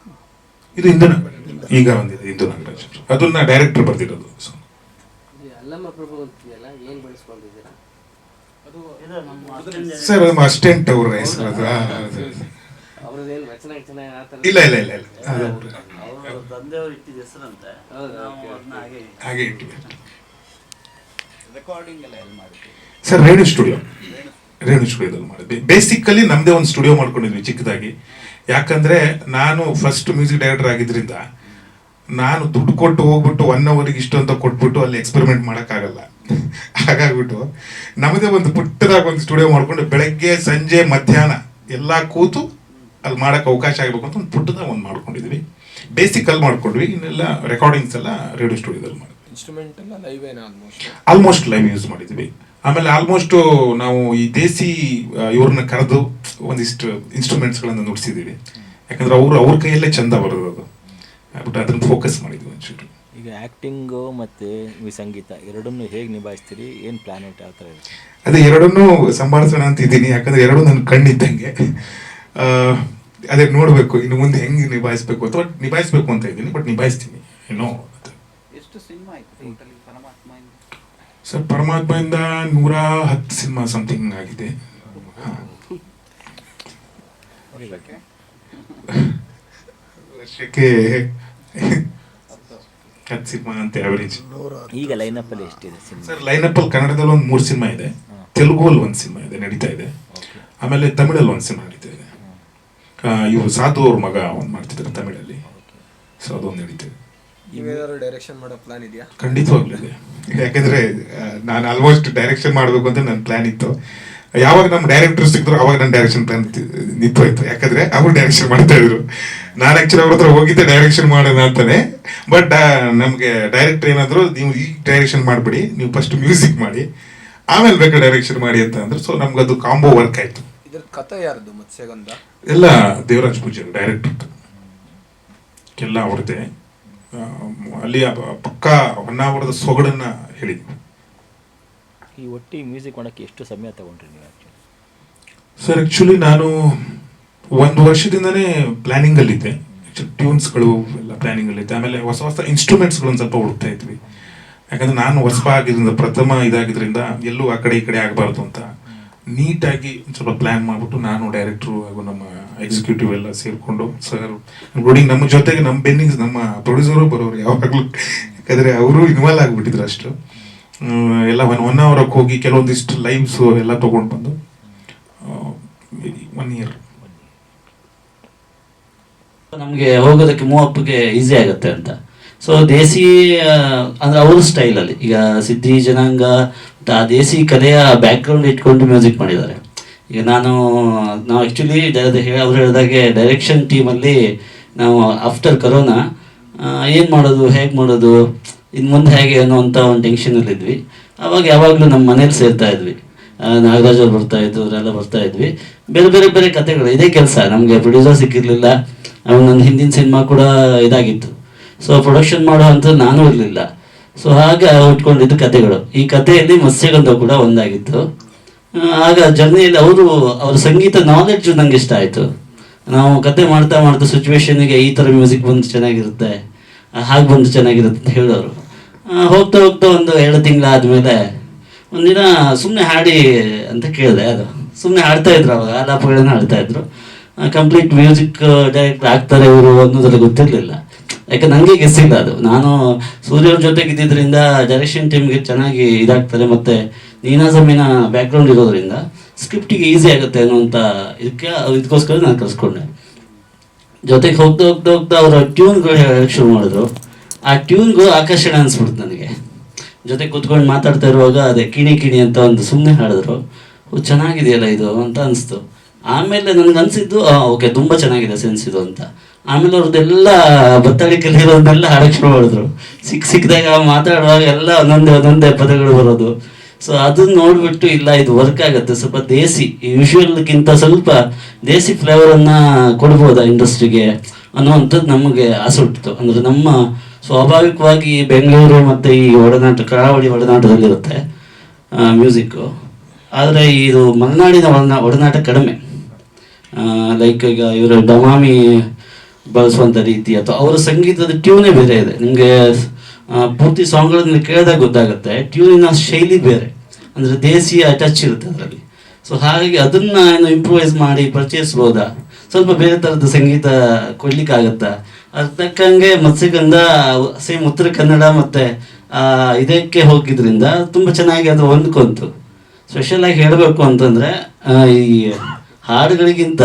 ಇದು ಇಂದು ನಾಗರಾಜ್, ಈಗ ಬಂದಿದೆ ಇಂದು ನಾಗರಾಜ್, ಅದನ್ನ ಡೈರೆಕ್ಟರ್ ಬರ್ದಿರೋದು. ಸರ್ ನಮ್ಮ ಅಸಿಸ್ಟೆಂಟ್ ಅವ್ರ ಹೆಸರು ಅದು. ಇಲ್ಲ ಇಲ್ಲ ಇಲ್ಲ ಇಲ್ಲ, ಹಾಗೆ ಇಟ್ಟಿದೆ. ರೆಕಾರ್ಡಿಂಗ್ ಎಲ್ಲ ಎಲ್ಲಿ ಮಾಡಿದ್ವಿ ಸರ್? ರೇಣು ಸ್ಟುಡಿಯೋದಲ್ಲಿ ಮಾಡಿದ್ವಿ. ಬೇಸಿಕಲಿ ನಮ್ಮದೇ ಒಂದು ಸ್ಟುಡಿಯೋ ಮಾಡ್ಕೊಂಡಿದ್ವಿ ಚಿಕ್ಕದಾಗಿ. ಯಾಕಂದ್ರೆ ನಾನು ಫಸ್ಟ್ ಮ್ಯೂಸಿಕ್ ಡೈರೆಕ್ಟರ್ ಆಗಿದ್ರಿಂದ ನಾನು ದುಡ್ಡು ಕೊಟ್ಟು ಹೋಗ್ಬಿಟ್ಟು 1 ಅವರ್ಗೆ ಇಷ್ಟು ಅಂತ ಕೊಟ್ಬಿಟ್ಟು ಅಲ್ಲಿ ಎಕ್ಸ್ಪೆರಿಮೆಂಟ್ ಮಾಡೋಕ್ಕಾಗಲ್ಲ. ಹಾಗಾಗ್ಬಿಟ್ಟು ನಮ್ಮದೇ ಒಂದು ಪುಟ್ಟದಾಗ ಒಂದು ಸ್ಟುಡಿಯೋ ಮಾಡ್ಕೊಂಡು ಬೆಳಗ್ಗೆ ಸಂಜೆ ಮಧ್ಯಾಹ್ನ ಎಲ್ಲ ಕೂತು ಅಲ್ಲಿ ಮಾಡೋಕ್ಕೆ ಅವಕಾಶ ಆಗಬೇಕು ಅಂತ ಒಂದು ಪುಟ್ಟದಾಗ ಒಂದು ಮಾಡ್ಕೊಂಡಿದ್ವಿ. ಬೇಸಿಕಲ್ಲಿ ಮಾಡ್ಕೊಂಡ್ವಿ. ಇನ್ನೆಲ್ಲ ರೆಕಾರ್ಡಿಂಗ್ಸ್ ಎಲ್ಲ ರೇಡಿಯೋ ಸ್ಟುಡಿಯೋದಲ್ಲಿ ಮಾಡಿದ್ವಿ. ಇನ್ಸ್ಟ್ರೂಮೆಂಟ್ ಎಲ್ಲ ಲೈವ್ ಆಲ್ಮೋಸ್ಟ್ ಲೈವ್ ಯೂಸ್ ಮಾಡಿದ್ವಿ. ಆಮೇಲೆ ಆಲ್ಮೋಸ್ಟ್ ನಾವು ಈ ದೇಸಿ ಇವ್ರನ್ನ ಕರೆದು ಒಂದಿಷ್ಟು ಇನ್ಸ್ಟ್ರೂಮೆಂಟ್ಸ್ಗಳನ್ನು ನುಡಿಸಿದ್ದೀವಿ. ಯಾಕಂದ್ರೆ ಅವ್ರ ಕೈಯಲ್ಲೇ ಚಂದ ಬರೋದು ಅದು, ಬಟ್ ಅದನ್ನ ಫೋಕಸ್ ಮಾಡಿದ್ವಿ ಒಂಚೂರು. ಈಗ ಆ್ಯಕ್ಟಿಂಗು ಮತ್ತು ಸಂಗೀತ ಎರಡನ್ನೂ ಹೇಗೆ ನಿಭಾಯಿಸ್ತೀರಿ? ಏನು ಪ್ಲಾನ್ ಔಟ್ ಯಾವ ಥರ ಇರುತ್ತೆ? ಅದೇ ಎರಡನ್ನೂ ಸಂಭಾಳಿಸೋಣ ಅಂತ ಇದ್ದೀನಿ. ಯಾಕಂದ್ರೆ ಎರಡೂ ನನ್ನ ಕಣ್ಣಿದ್ದಂಗೆ. ಅದೇ ನೋಡಬೇಕು ಇನ್ನು ಮುಂದೆ ಹೆಂಗೆ ನಿಭಾಯಿಸ್ಬೇಕು ಅಥವಾ ನಿಭಾಯಿಸ್ಬೇಕು ಅಂತ ಇದ್ದೀನಿ, ಬಟ್ ನಿಭಾಯಿಸ್ತೀನಿ ಏನೋ. ಎಷ್ಟು ಸಿನಿಮಾ ಆಯ್ತು ಟೋಟಲಿ ಪರಮಾತ್ಮ? ಸರ್ ಪರಮಾತ್ಮದಿಂದ 110 ಸಿನಿಮಾ ಸಮಥಿಂಗ್ ಆಗಿದೆ. ವರ್ಷಕ್ಕೆ 10 ಸಿನಿಮಾ ಅಂತ ಆವರೇಜ್. ಈಗ ಲೈನಪ್ಪಲ್ಲಿ ಎಷ್ಟಿದೆ ಸಿನಿಮಾ? ಸರ್ ಲೈನಪ್ಪಲ್ಲಿ ಕನ್ನಡದಲ್ಲಿ ಒಂದು 3 ಸಿನಿಮಾ ಇದೆ, ತೆಲುಗಲ್ಲಿ 1 ಸಿನಿಮಾ ಇದೆ ನಡೀತಾ ಇದೆ, ಆಮೇಲೆ ತಮಿಳಲ್ಲಿ 1 ಸಿನಿಮಾ ನಡೀತಾ ಇದೆ. ಇವರು ಸಾಧು ಅವ್ರ ಮಗ ಒಂದು ಮಾಡ್ತಿದ್ದಾರೆ ತಮಿಳಲ್ಲಿ, ಸೊ ಅದೊಂದು ನಡೀತಾ ಇದೆ. ನೀವೇನಾದ್ರು ಡೈರೆಕ್ಷನ್ ಮಾಡೋ ಪ್ಲಾನ್ ಇದೆಯಾ? ಖಂಡಿತವಾಗ್ಲೂ ಇದೆ. ಯಾಕಂದ್ರೆ ನಾನು ಆಲ್ಮೋಸ್ಟ್ ಡೈರೆಕ್ಷನ್ ಮಾಡಬೇಕು ಅಂತ ನನ್ನ ಪ್ಲಾನ್ ಇತ್ತು. ಯಾವಾಗ ನಮ್ಮ ಡೈರೆಕ್ಟರ್ ಸಿಕ್ಕಿದ್ರು ಅವಾಗ ನನ್ನ ಡೈರೆಕ್ಷನ್ ಪ್ಲಾನ್ ನಿಂತೋಯ್ತು. ಯಾಕಂದ್ರೆ ಅವ್ರು ಡೈರೆಕ್ಷನ್ ಮಾಡ್ತಾ ಇದ್ರು, ನಾನು ಆಕ್ಚುಲಿ ಅವ್ರ ಹತ್ರ ಹೋಗಿದ್ದೆ ಡೈರೆಕ್ಷನ್ ಮಾಡೋಣ ಅಂತಾನೆ. ಬಟ್ ನಮ್ಗೆ ಡೈರೆಕ್ಟರ್ ಏನಾದ್ರು, ನೀವು ಈ ಡೈರೆಕ್ಷನ್ ಮಾಡ್ಬಿಡಿ, ನೀವು ಫಸ್ಟ್ ಮ್ಯೂಸಿಕ್ ಮಾಡಿ ಆಮೇಲೆ ಬೇಕಾದ್ರೆ ಡೈರೆಕ್ಷನ್ ಮಾಡಿ ಅಂತ ಅಂದ್ರು. ಸೊ ನಮ್ಗೆ ಅದು ಕಾಂಬೋ ವರ್ಕ್ ಆಯ್ತು. ಇದ್ರ ಕಥೆ ಯಾರ್ದು? ಮತ್ಸ್ಯಗಂಧ ಎಲ್ಲ ದೇವರಾಜ್ ಪೂಜಾರಿ ಡೈರೆಕ್ಟರ್, ಎಲ್ಲ ಅವ್ರದ್ದೇ. ಅಲ್ಲಿ ಪಕ್ಕ ಹೊನ್ನಾವರದ ಸೊಗಡನ್ನ ಹೇಳಿದ್ವಿ. ಈ ಒಟ್ಟಿಗೆ ಮ್ಯೂಸಿಕ್ ಮಾಡೋಕ್ಕೆ ಎಷ್ಟು ಸಮಯ ತಗೊಂಡ್ರಿ ನೀವು ಆ್ಯಕ್ಚುಲಿ? ಸರ್ ಆ್ಯಕ್ಚುಲಿ ನಾನು 1 ವರ್ಷದಿಂದನೇ ಪ್ಲ್ಯಾನಿಂಗಲ್ಲಿದ್ದೆ. ಆ್ಯಕ್ಚುಲಿ ಟ್ಯೂನ್ಸ್ಗಳು ಎಲ್ಲ ಪ್ಲ್ಯಾನಿಂಗಲ್ಲಿದ್ದೆ. ಆಮೇಲೆ ಹೊಸ ಹೊಸ ಇನ್ಸ್ಟ್ರೂಮೆಂಟ್ಸ್ಗಳನ್ನು ಸ್ವಲ್ಪ ಹುಡುಕ್ತಾ ಇದ್ವಿ. ಯಾಕಂದರೆ ನಾನು ಹೊಸಬ ಆಗಿದ್ದರಿಂದ, ಪ್ರಥಮ ಇದಾಗಿದ್ದರಿಂದ ಎಲ್ಲೂ ಆ ಕಡೆ ಈ ಕಡೆ ಆಗಬಾರ್ದು ಅಂತ ನೀಟಾಗಿ ಸ್ವಲ್ಪ ಪ್ಲ್ಯಾನ್ ಮಾಡಿಬಿಟ್ಟು ನಾನು ಡೈರೆಕ್ಟ್ರು ಹಾಗೂ ನಮ್ಮ ಎಕ್ಸಿಕ್ಯೂಟಿವ್ ಎಲ್ಲ ಸೇರಿಕೊಂಡು, ಸರ್ ಇನ್ಕ್ಲೂಡಿಂಗ್ ನಮ್ಮ ಜೊತೆಗೆ ನಮ್ಮ ಬೆನ್ನಿಗೆ ನಮ್ಮ ಪ್ರೊಡ್ಯೂಸರು ಬರೋರು ಯಾವಾಗಲೂ. ಯಾಕಂದರೆ ಅವರು ಇನ್ವಾಲ್ವ್ ಆಗಿಬಿಟ್ಟಿದ್ರು ಅಷ್ಟು. ಎಲ್ಲ 1 ಅವರ್ಗೆ ಹೋಗಿ ಕೆಲವೊಂದಿಷ್ಟು ಲೈವ್ಸು ಎಲ್ಲ ತೊಗೊಂಡು ಬಂದು 1 ಇಯರ್ ನಮಗೆ ಹೋಗೋದಕ್ಕೆ ಮೂವಪ್ಪಿಗೆ ಈಸಿ ಆಗುತ್ತೆ ಅಂತ. ಸೊ ದೇಸಿ ಅಂದರೆ ಅವ್ರ ಸ್ಟೈಲಲ್ಲಿ ಈಗ ಸಿದ್ಧಿ ಜನಾಂಗ ಆ ದೇಸಿ ಕಲೆಯ ಬ್ಯಾಕ್ಗ್ರೌಂಡ್ ಇಟ್ಕೊಂಡು ಮ್ಯೂಸಿಕ್ ಮಾಡಿದ್ದಾರೆ. ಈಗ ನಾವು ಆ್ಯಕ್ಚುಲಿ ಅವ್ರು ಹೇಳಿದಾಗೆ ಡೈರೆಕ್ಷನ್ ಟೀಮಲ್ಲಿ ನಾವು ಆಫ್ಟರ್ ಕರೋನಾ ಏನು ಮಾಡೋದು, ಹೇಗೆ ಮಾಡೋದು, ಇನ್ನು ಮುಂದೆ ಹೇಗೆ ಅನ್ನೋವಂಥ ಒಂದು ಟೆನ್ಷನಲ್ಲಿದ್ವಿ. ಆವಾಗ ಯಾವಾಗಲೂ ನಮ್ಮ ಮನೇಲಿ ಸೇರ್ತಾ ಇದ್ವಿ, ನಾಗರಾಜ್ ಅವ್ರು ಬರ್ತಾಯಿದ್ರು, ಅವರೆಲ್ಲ ಬರ್ತಾಯಿದ್ವಿ. ಬೇರೆ ಕಥೆಗಳು, ಇದೇ ಕೆಲಸ. ನಮಗೆ ಪ್ರೊಡ್ಯೂಸರ್ ಸಿಕ್ಕಿರಲಿಲ್ಲ. ಆಮೇಲೆ ನನ್ನ ಹಿಂದಿನ ಸಿನಿಮಾ ಕೂಡ ಇದಾಗಿತ್ತು. ಸೊ ಪ್ರೊಡಕ್ಷನ್ ಮಾಡೋ ಅಂತ ನಾನೂ ಇರಲಿಲ್ಲ. ಸೊ ಹಾಗೆ ಉಟ್ಕೊಂಡಿದ್ದು ಕಥೆಗಳು. ಈ ಕಥೆಯಲ್ಲಿ ಮತ್ಸ್ಯಗಂಧ ಕೂಡ ಒಂದಾಗಿತ್ತು. ಆಗ ಜರ್ನಿಯಲ್ಲಿ ಅವ್ರ ಸಂಗೀತ ನಾಲೆಡ್ಜು ನಂಗೆ ಇಷ್ಟ ಆಯಿತು. ನಾವು ಕತೆ ಮಾಡ್ತಾ ಸಿಚುವೇಶನ್ಗೆ ಈ ಥರ ಮ್ಯೂಸಿಕ್ ಬಂದು ಚೆನ್ನಾಗಿರುತ್ತೆ, ಹಾಗೆ ಬಂದು ಚೆನ್ನಾಗಿರುತ್ತೆ ಅಂತ ಹೇಳೋರು. ಹೋಗ್ತಾ ಒಂದು 2 ತಿಂಗಳಾದಮೇಲೆ ಒಂದಿನ ಸುಮ್ಮನೆ ಹಾಡಿ ಅಂತ ಕೇಳಿದೆ. ಅದು ಸುಮ್ಮನೆ ಹಾಡ್ತಾಯಿದ್ರು, ಅವಾಗ ಆಲಾಪಗಳನ್ನ ಹಾಡ್ತಾಯಿದ್ರು. ಕಂಪ್ಲೀಟ್ ಮ್ಯೂಸಿಕ್ ಡೈರೆಕ್ಟರ್ ಆಗ್ತಾರೆ ಇವರು ಅನ್ನೋದ್ರಲ್ಲಿ ಗೊತ್ತಿರಲಿಲ್ಲ. ಯಾಕೆ ನನಗೆ ಗೆಸ್ಸಿಲ್ಲ ಅದು. ನಾನು ಸೂರ್ಯವ್ರ ಜೊತೆಗೆ ಇದ್ದಿದ್ದರಿಂದ ಡೈರೆಕ್ಷನ್ ಟೀಮ್ಗೆ ಚೆನ್ನಾಗಿ ಇದಾಗ್ತಾರೆ, ಮತ್ತು ನೀನಾಸಮಿನ ಬ್ಯಾಕ್ಗ್ರೌಂಡ್ ಇರೋದ್ರಿಂದ ಸ್ಕ್ರಿಪ್ಟಿಗೆ ಈಸಿ ಆಗುತ್ತೆ ಅನ್ನೋಂಥ ಇದಕ್ಕೋಸ್ಕರ ನಾನು ಕಲಿಸ್ಕೊಂಡೆ. ಜೊತೆಗೆ ಹೋಗ್ತಾ ಅವರ ಟ್ಯೂನ್ಗಳು ಹೇಳೋಕ್ಕೆ ಶುರು ಮಾಡಿದ್ರು. ಆ ಟ್ಯೂನ್ಗಳು ಆಕರ್ಷಣೆ ಅನಿಸ್ಬಿಡ್ತು ನನಗೆ. ಜೊತೆ ಕೂತ್ಕೊಂಡು ಮಾತಾಡ್ತಾ ಇರುವಾಗ ಅದೇ ಕಿಣಿ ಅಂತ ಒಂದು ಸುಮ್ಮನೆ ಹಾಡಿದ್ರು. ಚೆನ್ನಾಗಿದೆಯಲ್ಲ ಇದು ಅಂತ ಅನಿಸ್ತು. ಆಮೇಲೆ ನನಗನ್ಸಿದ್ದು ಓಕೆ, ತುಂಬ ಚೆನ್ನಾಗಿದೆ ಸೆನ್ಸ್ ಇದು ಅಂತ. ಆಮೇಲೆ ಅವ್ರದ್ದೆಲ್ಲ ಬತ್ತಳಿಕೆಲ್ಲಿರೋದನ್ನೆಲ್ಲ ಹಾಡಕ್ಕೆ ಶುರು ಮಾಡಿದ್ರು. ಸಿಕ್ಕಿದಾಗ ಮಾತಾಡುವಾಗ ಎಲ್ಲ ಒಂದೊಂದೇ ಪದಗಳು ಬರೋದು. ಸೊ ಅದನ್ನ ನೋಡಿಬಿಟ್ಟು ಇಲ್ಲ, ಇದು ವರ್ಕ್ ಆಗುತ್ತೆ, ಸ್ವಲ್ಪ ದೇಸಿ ಯೂಶುವಲ್ಗಿಂತ ಸ್ವಲ್ಪ ದೇಸಿ ಫ್ಲೇವರನ್ನು ಕೊಡ್ಬೋದಾ ಇಂಡಸ್ಟ್ರಿಗೆ ಅನ್ನುವಂಥದ್ದು ನಮಗೆ ಆಸೆ ಹುಟ್ಟಿತು. ಅಂದರೆ ನಮ್ಮ ಸ್ವಾಭಾವಿಕವಾಗಿ ಬೆಂಗಳೂರು ಮತ್ತು ಈ ಕರಾವಳಿ ಒಡನಾಟದಲ್ಲಿರುತ್ತೆ ಮ್ಯೂಸಿಕ್ಕು. ಆದರೆ ಇದು ಮಲೆನಾಡಿನ ಒಡನಾಟ ಕಡಿಮೆ. ಲೈಕ್ ಈಗ ಇವರು ಡಮಾಮಿ ಬಳಸುವಂಥ ರೀತಿ ಅಥವಾ ಅವರ ಸಂಗೀತದ ಟ್ಯೂನೇ ಬೇರೆ ಇದೆ. ನಿಮಗೆ ಪೂರ್ತಿ ಸಾಂಗ್ಗಳನ್ನ ಕೇಳಿದಾಗ ಗೊತ್ತಾಗುತ್ತೆ, ಟ್ಯೂನಿನ ಶೈಲಿ ಬೇರೆ, ಅಂದರೆ ದೇಸಿಯ ಟಚ್ ಇರುತ್ತೆ ಅದರಲ್ಲಿ. ಸೊ ಹಾಗಾಗಿ ಅದನ್ನು ಇಂಪ್ರೂವೈಸ್ ಮಾಡಿ ಪರಿಚಯಿಸ್ಬೋದಾ, ಸ್ವಲ್ಪ ಬೇರೆ ಥರದ ಸಂಗೀತ ಕೊಡ್ಲಿಕ್ಕಾಗತ್ತಾ, ಅದ್ರ ತಕ್ಕಂಗೆ ಮತ್ಸ್ಯಗಂಧ ಸೇಮ್ ಉತ್ತರ ಕನ್ನಡ ಮತ್ತು ಇದಕ್ಕೆ ಹೋಗಿದ್ರಿಂದ ತುಂಬ ಚೆನ್ನಾಗಿ ಅದು ಹೊಂದ್ಕೊಂತು. ಸ್ಪೆಷಲಾಗಿ ಹೇಳಬೇಕು ಅಂತಂದರೆ ಈ ಹಾಡುಗಳಿಗಿಂತ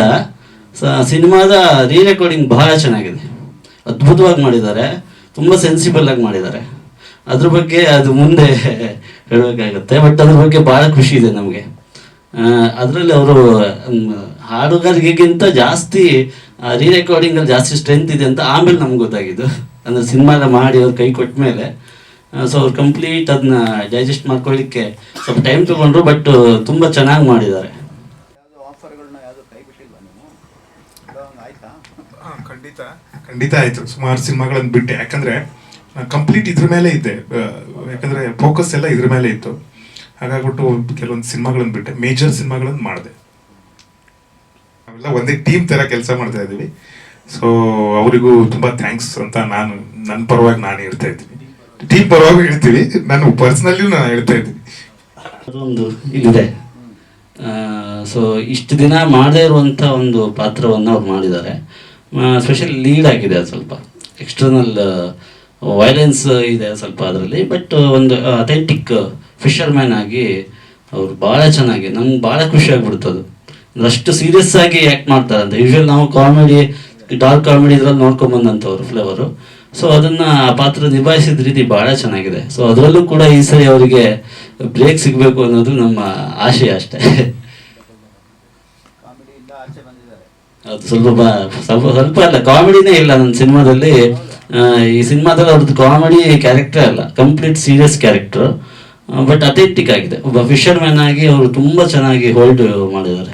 ಸಿನಿಮಾದ ರೀರೆಕಾರ್ಡಿಂಗ್ ಬಹಳ ಚೆನ್ನಾಗಿದೆ, ಅದ್ಭುತವಾಗಿ ಮಾಡಿದ್ದಾರೆ, ತುಂಬ ಸೆನ್ಸಿಬಲ್ ಆಗಿ ಮಾಡಿದ್ದಾರೆ. ಅದ್ರ ಬಗ್ಗೆ ಅದು ಮುಂದೆ ಹೇಳಬೇಕಾಗತ್ತೆ. ಬಟ್ ಅದ್ರ ಬಗ್ಗೆ ಭಾಳ ಖುಷಿ ಇದೆ ನಮಗೆ. ಅದರಲ್ಲಿ ಅವರು ಹಾಡುಗಾರಿಕೆಗಿಂತ ಜಾಸ್ತಿ ರೀರೆಕಾರ್ಡಿಂಗಲ್ಲಿ ಜಾಸ್ತಿ ಸ್ಟ್ರೆಂತ್ ಇದೆ ಅಂತ ಆಮೇಲೆ ನಮ್ಗೆ ಗೊತ್ತಾಗಿದ್ದು. ಅಂದರೆ ಸಿನಿಮಾನ ಮಾಡಿ ಅವ್ರು ಕೈ ಕೊಟ್ಟ ಮೇಲೆ ಸೊ ಅವ್ರು ಕಂಪ್ಲೀಟ್ ಅದನ್ನ ಡೈಜೆಸ್ಟ್ ಮಾಡ್ಕೊಳ್ಳಿಕ್ಕೆ ಸ್ವಲ್ಪ ಟೈಮ್ ತೊಗೊಂಡ್ರು. ಬಟ್ ತುಂಬ ಚೆನ್ನಾಗಿ ಮಾಡಿದ್ದಾರೆ. ಆಫರ್ಗಳನ್ನ ಯಾವುದು ಕೈ ಬಿಟ್ಟಿಲ್ವಾ ನೀವು? ಆಯ್ತಾ? ಖಂಡಿತ ಆಯಿತು. ಸುಮಾರು ಸಿನಿಮಾಗಳನ್ನು ಬಿಟ್ಟೆ, ಯಾಕಂದರೆ ಕಂಪ್ಲೀಟ್ ಇದ್ರ ಮೇಲೆ ಇದ್ದೆ. ಯಾಕಂದರೆ ಫೋಕಸ್ ಎಲ್ಲ ಇದ್ರ ಮೇಲೆ ಇತ್ತು. ಹಾಗಾಗ್ಬಿಟ್ಟು ಕೆಲವೊಂದು ಸಿನಿಮಾಗಳನ್ನು ಬಿಟ್ಟೆ, ಮೇಜರ್ ಸಿನಿಮಾಗಳನ್ನು ಮಾಡಿದೆ. ನಾವೆಲ್ಲ ಒಂದೇ ಟೀಮ್ ಥರ ಕೆಲಸ ಮಾಡ್ತಾ ಇದ್ದೀವಿ. ಸೊ ಅವರಿಗೂ ತುಂಬ ಥ್ಯಾಂಕ್ಸ್ ಅಂತ ನನ್ನ ಪರವಾಗಿ ನಾನು ಹೇಳ್ತಾ ಇದ್ದೀನಿ. ಟೀಮ್ ಪರವಾಗಿ ಹೇಳ್ತೀವಿ, ನಾನು ಪರ್ಸ್ನಲ್ಲಿಯೂ ನಾನು ಹೇಳ್ತಾ ಇದ್ದೀನಿ. ಅದೊಂದು ಇಲ್ಲಿದೆ. ಸೊ ಇಷ್ಟು ದಿನ ಮಾಡದೇ ಇರುವಂಥ ಒಂದು ಪಾತ್ರವನ್ನು ಅವ್ರು ಮಾಡಿದ್ದಾರೆ. ಸ್ಪೆಷಲ್ ಲೀಡ್ ಆಗಿದೆ, ಅದು ಸ್ವಲ್ಪ ಎಕ್ಸ್ಟರ್ನಲ್ ವೈಲೆನ್ಸ್ ಇದೆ ಸ್ವಲ್ಪ ಅದರಲ್ಲಿ. ಬಟ್ ಒಂದು ಅಥೆಂಟಿಕ್ ಫಿಶರ್ಮ್ಯಾನ್ ಆಗಿ ಅವ್ರು ಭಾಳ ಚೆನ್ನಾಗಿ, ನಮ್ಗೆ ಭಾಳ ಖುಷಿ ಆಗ್ಬಿಡ್ತದು. ಅಷ್ಟು ಸೀರಿಯಸ್ ಆಗಿ ಆ್ಯಕ್ಟ್ ಮಾಡ್ತಾರಂತೆ. ಯೂಶ್ವಲ್ ನಾವು ಕಾಮಿಡಿ, ಡಾರ್ಕ್ ಕಾಮಿಡಿ ಇದ್ರಲ್ಲಿ ನೋಡ್ಕೊಂಬಂದಂಥವ್ರು ಫ್ಲೇವರು. ಸೊ ಅದನ್ನು ಆ ಪಾತ್ರ ನಿಭಾಯಿಸಿದ ರೀತಿ ಭಾಳ ಚೆನ್ನಾಗಿದೆ. ಸೊ ಅದರಲ್ಲೂ ಕೂಡ ಈ ಸರಿ ಅವರಿಗೆ ಬ್ರೇಕ್ ಸಿಗಬೇಕು ಅನ್ನೋದು ನಮ್ಮ ಆಶಯ ಅಷ್ಟೇ. ಅದು ಸ್ವಲ್ಪ ಅಲ್ಲ, ಕಾಮಿಡಿನೇ ಇಲ್ಲ ನನ್ನ ಸಿನಿಮಾದಲ್ಲಿ. ಈ ಸಿನಿಮಾದಲ್ಲಿ ಅವ್ರದ್ದು ಕಾಮಿಡಿ ಕ್ಯಾರೆಕ್ಟರೇ ಅಲ್ಲ, complete serious character. But authentic ಆಗಿದೆ. ಒಬ್ಬ ಫಿಶರ್ ಮ್ಯಾನ್ ಆಗಿ ಅವರು ತುಂಬ ಚೆನ್ನಾಗಿ ಹೋಲ್ಡ್ ಮಾಡಿದ್ದಾರೆ.